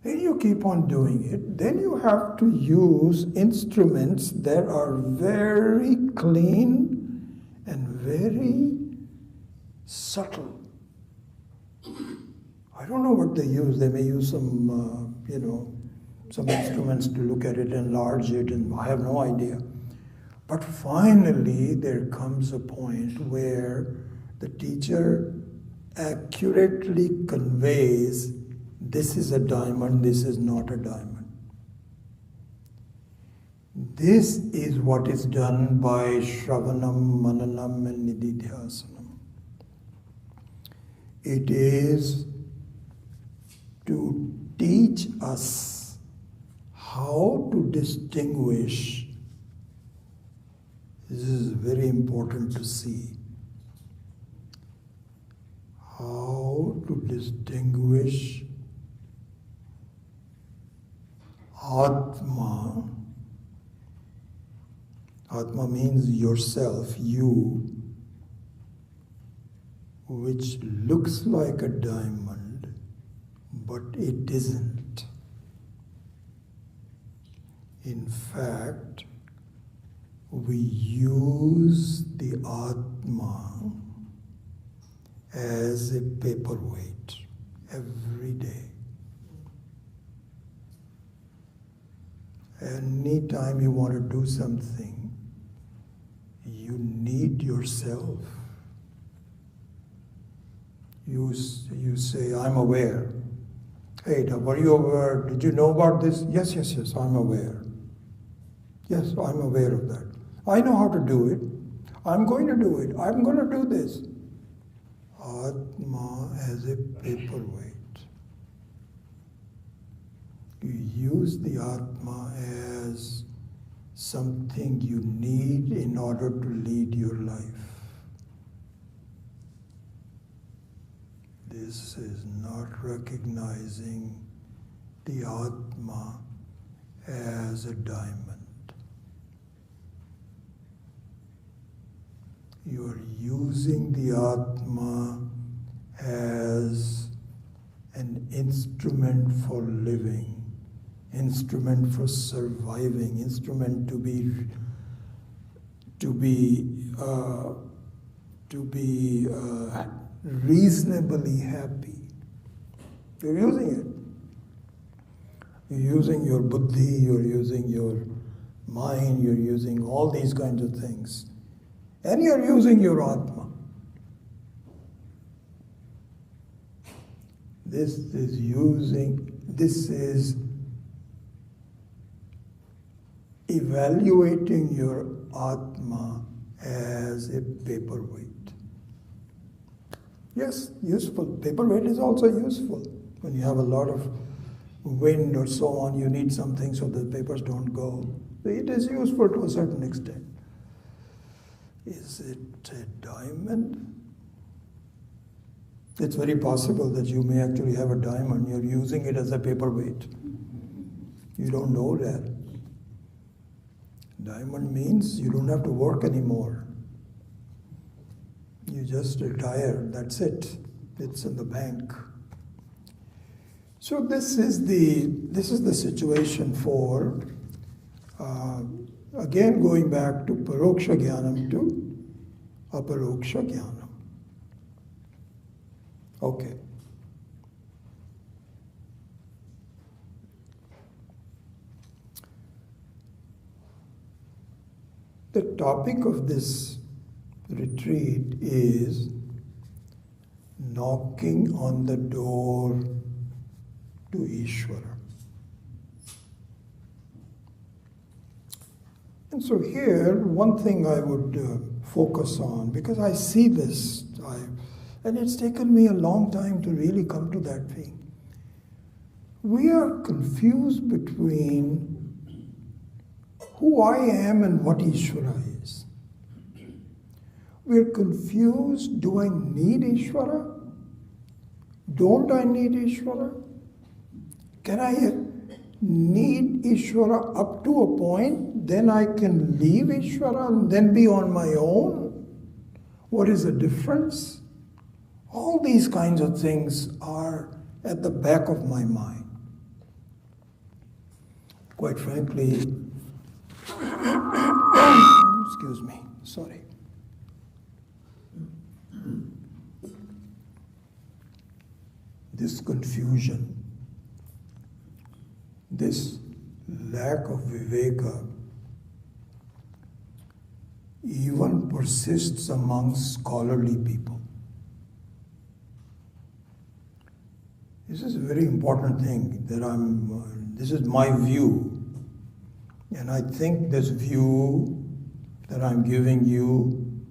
Then you keep on doing it. Then you have to use instruments that are very clean and very subtle. I don't know what they use. They may use some instruments to look at it, enlarge it, and I have no idea. But finally, there comes a point where the teacher accurately conveys, this is a diamond, this is not a diamond. This is what is done by Shravanam, Mananam, and Nididhyasanam. It is to teach us how to distinguish. This is very important to see. How to distinguish Atma. Atma means yourself, you, which looks like a diamond, but it isn't. In fact, we use the Atma as a paperweight every day. Anytime you want to do something, you need yourself. You say, I'm aware. Hey, were you aware? Did you know about this? Yes, I'm aware. Yes, I'm aware of that. I know how to do it. I'm going to do it. I'm going to do this. Atma as a paperweight. You use the Atma as something you need in order to lead your life. This is not recognizing the Atma as a diamond. You are using the Atma as an instrument for living, instrument for surviving, instrument to be reasonably happy. You're using it. You're using your buddhi, you're using your mind, you're using all these kinds of things. And you're using your Atma. This is evaluating your Atma as a paperweight. Yes, useful. Paperweight is also useful. When you have a lot of wind or so on, you need something so the papers don't go. It is useful to a certain extent. Is it a diamond? It's very possible that you may actually have a diamond. You're using it as a paperweight. You don't know that. Diamond means you don't have to work anymore. You just retire. That's it. It's in the bank. So this is the situation for again going back to Paroksha Jnanam to Aparoksha Jnanam. Okay. The topic of this retreat is knocking on the door to Isvara. And so here, one thing I would focus on, because I see this, and it's taken me a long time to really come to that thing. We are confused between who I am and what Isvara is. We're confused, do I need Isvara? Don't I need Isvara? Can I need Isvara up to a point, then I can leave Isvara and then be on my own? What is the difference? All these kinds of things are at the back of my mind. Quite frankly, excuse me, sorry. This confusion, this lack of viveka even persists among scholarly people. This is a very important thing that this is my view. And I think this view that I'm giving you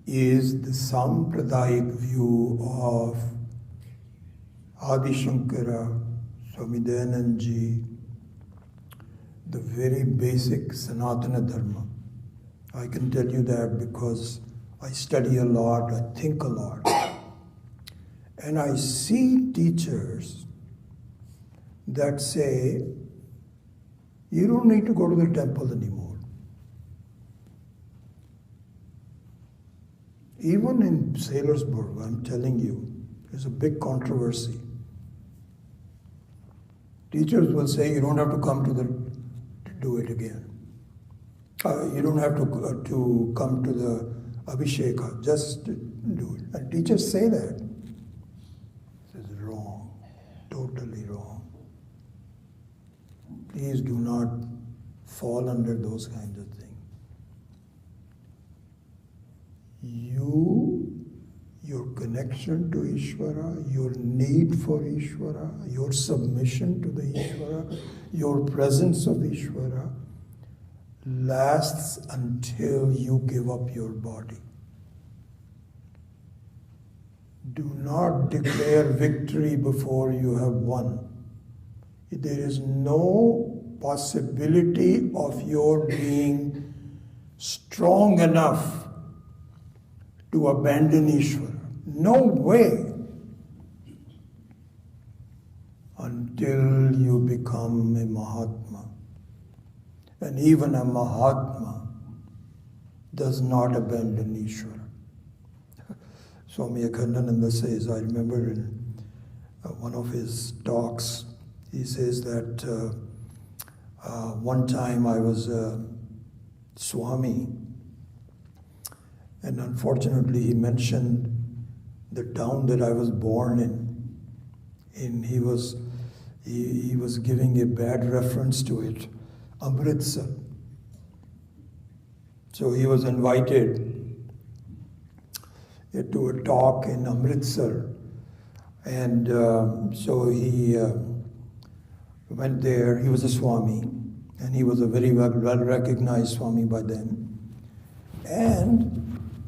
is the Sampradayic view of Adi Shankara, Swami Dayanand Ji, the very basic Sanatana Dharma. I can tell you that because I study a lot, I think a lot. And I see teachers that say, you don't need to go to the temple anymore. Even in Sailorsburg, I'm telling you, there's a big controversy. Teachers will say you don't have to come to the do it again. You don't have to come to the Abhisheka, just do it. And teachers say that. This is wrong, totally wrong. Please do not fall under those kinds of things. Your connection to Isvara, your need for Isvara, your submission to the Isvara, your presence of Isvara lasts until you give up your body. Do not declare victory before you have won. There is no possibility of your being strong enough to abandon Ishvara. No way. Until you become a Mahatma. And even a Mahatma does not abandon Ishvara. Swami Akhandananda says, I remember in one of his talks, he says that one time I was a Swami, and unfortunately he mentioned the town that I was born in. And he was giving a bad reference to it, Amritsar. So he was invited to a talk in Amritsar, and so he went there. He was a Swami, and he was a very well recognized Swami by then. And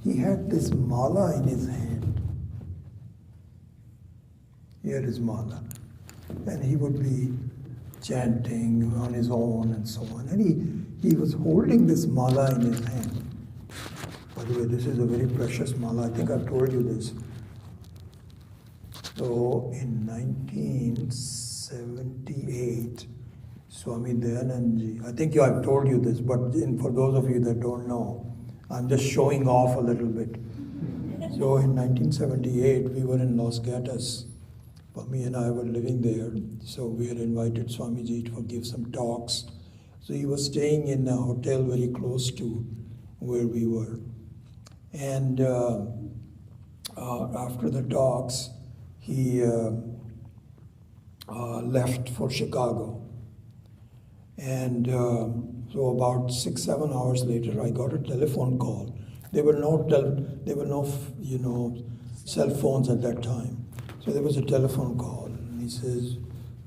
he had this mala in his hand. He had his mala, and he would be chanting on his own and so on. And he was holding this mala in his hand. By the way, this is a very precious mala. I think I've told you this. So in 1978, Swami Dayanandji, I think I've told you this, but for those of you that don't know, I'm just showing off a little bit. So in 1978, we were in Los Gatos. Swami and I were living there, so we had invited Swamiji to give some talks. So he was staying in a hotel very close to where we were. And after the talks, he left for Chicago. And so about 6-7 hours later, I got a telephone call. There were no cell phones at that time. So there was a telephone call, and he says,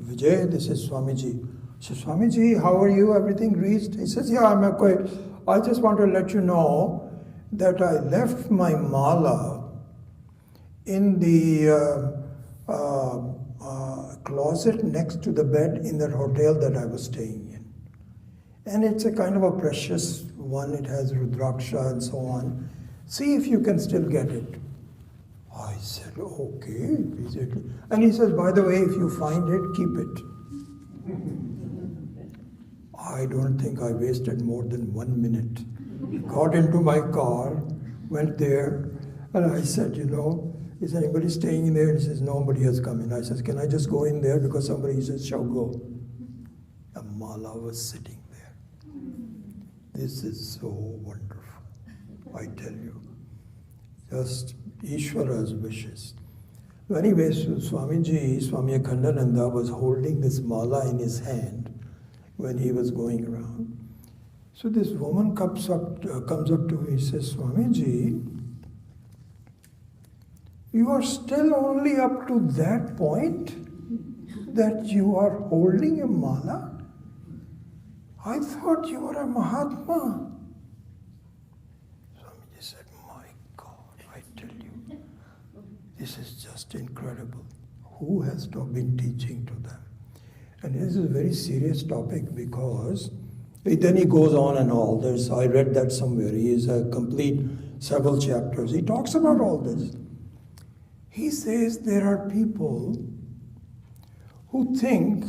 Vijay, this is Swamiji. I said, Swamiji, how are you? Everything reached? He says, yeah, I'm okay. I just want to let you know that I left my mala in the closet next to the bed in that hotel that I was staying in. And it's a kind of a precious one. It has Rudraksha and so on. See if you can still get it. I said, okay. And he says, by the way, if you find it, keep it. I don't think I wasted more than 1 minute. Got into my car, went there, and I said, is anybody staying in there? He says, nobody has come in. I said, can I just go in there? Because somebody says, shall go. A mala was sitting there. This is so wonderful, I tell you. Just Ishvara's wishes. So anyway, Swami Akhandananda was holding this mala in his hand when he was going around. So this woman comes up to him and says, Swamiji, you are still only up to that point that you are holding a mala? I thought you were a Mahatma. Swamiji said, my God, I tell you, this is just incredible. Who has been teaching to them? And this is a very serious topic because then he goes on and all. I read that somewhere. He is a complete several chapters. He talks about all this. He says there are people who think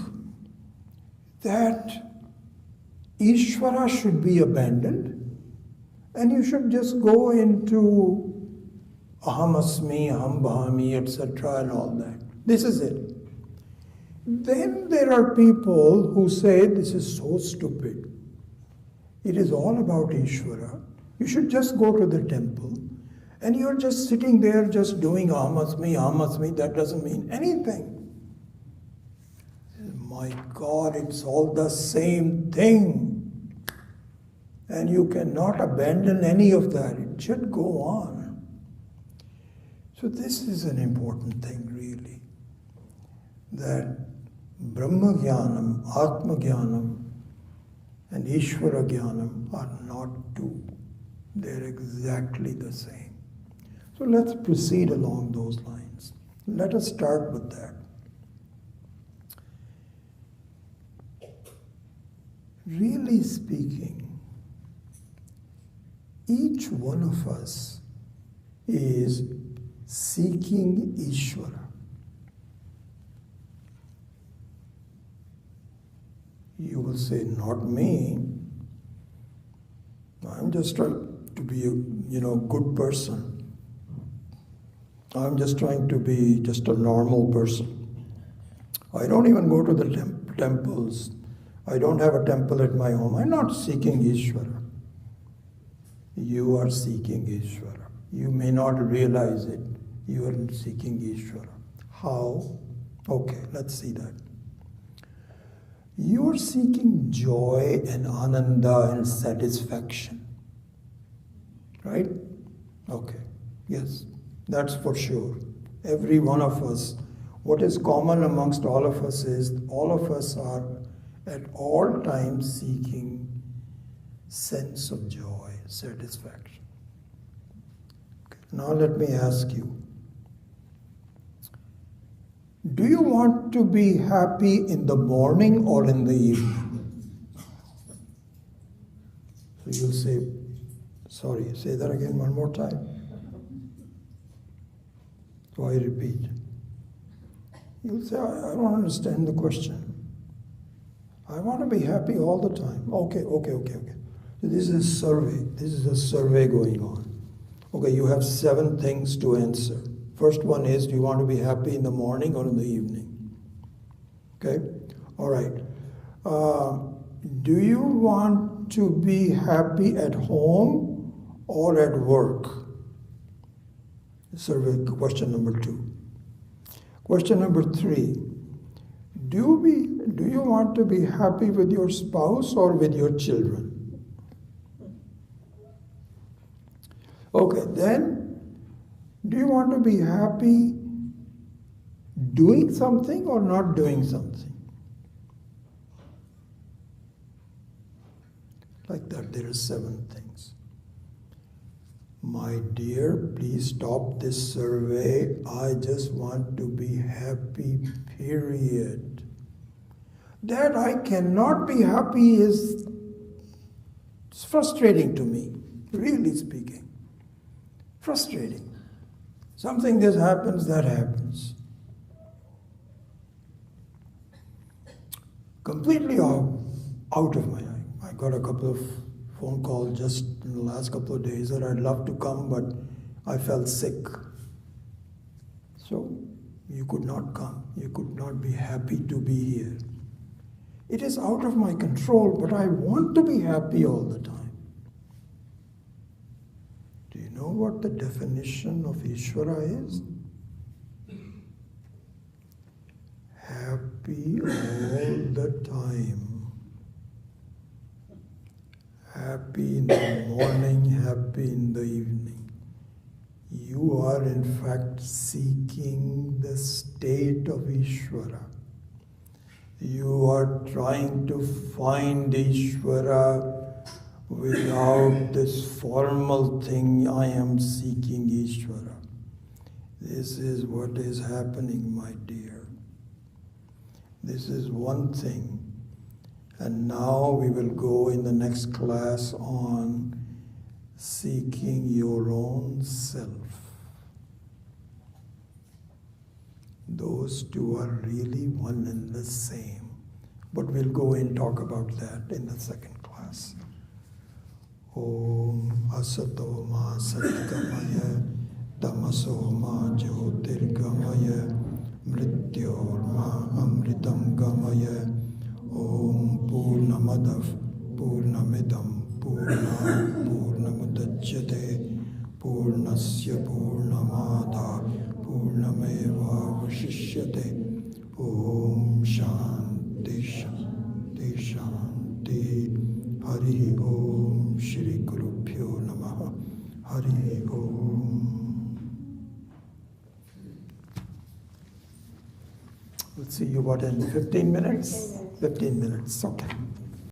that Ishvara should be abandoned and you should just go into Aham Asmi, Aham Bhami, etc. and all that. This is it. Then there are people who say this is so stupid. It is all about Isvara. You should just go to the temple and you're just sitting there just doing Amasmi, that doesn't mean anything. My God, it's all the same thing. And you cannot abandon any of that. It should go on. So this is an important thing, really. That Brahma Jnanam, Atma Jnanam, and Ishvara Jnanam are not two. They're exactly the same. So let's proceed along those lines. Let us start with that. Really speaking, each one of us is seeking Ishvara. You will say, not me. I'm just trying to be a good person. I'm just trying to be just a normal person. I don't even go to the temples. I don't have a temple at my home. I'm not seeking Ishvara. You are seeking Ishvara. You may not realize it. You are seeking Ishvara. How? Okay, let's see that. You are seeking joy and ananda and satisfaction. Right? Okay. Yes, that's for sure. Every one of us, what is common amongst all of us is all of us are at all times seeking sense of joy, satisfaction. Okay. Now let me ask you, do you want to be happy in the morning or in the evening? So you'll say, sorry, say that again one more time. So I repeat. You'll say, I don't understand the question. I want to be happy all the time. Okay. So this is a survey. This is a survey going on. Okay, you have 7 things to answer. First one is, do you want to be happy in the morning or in the evening? Okay? All right. Do you want to be happy at home or at work? Survey question number 2. Question number 3. Do you want to be happy with your spouse or with your children? Okay, then, do you want to be happy doing something or not doing something? Like that, there are 7 things. My dear, please stop this survey. I just want to be happy, period. That I cannot be happy is frustrating to me, really speaking. Frustrating. Something that happens, that happens. Completely out of my eye. I got a couple of phone calls just in the last couple of days that I'd love to come, but I felt sick. So you could not come. You could not be happy to be here. It is out of my control, but I want to be happy all the time. Do you know what the definition of Isvara is? Happy all the time. Happy in the morning, happy in the evening. You are in fact seeking the state of Isvara. You are trying to find Isvara without this formal thing, I am seeking Isvara. This is what is happening, my dear. This is one thing. And now we will go in the next class on seeking your own self. Those two are really one and the same. But we'll go and talk about that in the second class. Om Asato Ma Satgamaya Tamaso Ma Jyotirgamaya Mrityor Ma Amritam Gamaya Om Purnamadav Purnamidam Purnat Purnamudachyate Purnasya Purnamada Purnameva Vashishyate. Om Shanti Shanti Shanti. Hari Om Shri Gurubhyo Namaha. Hari Om. We'll see you what in 15 minutes? 15 minutes, okay.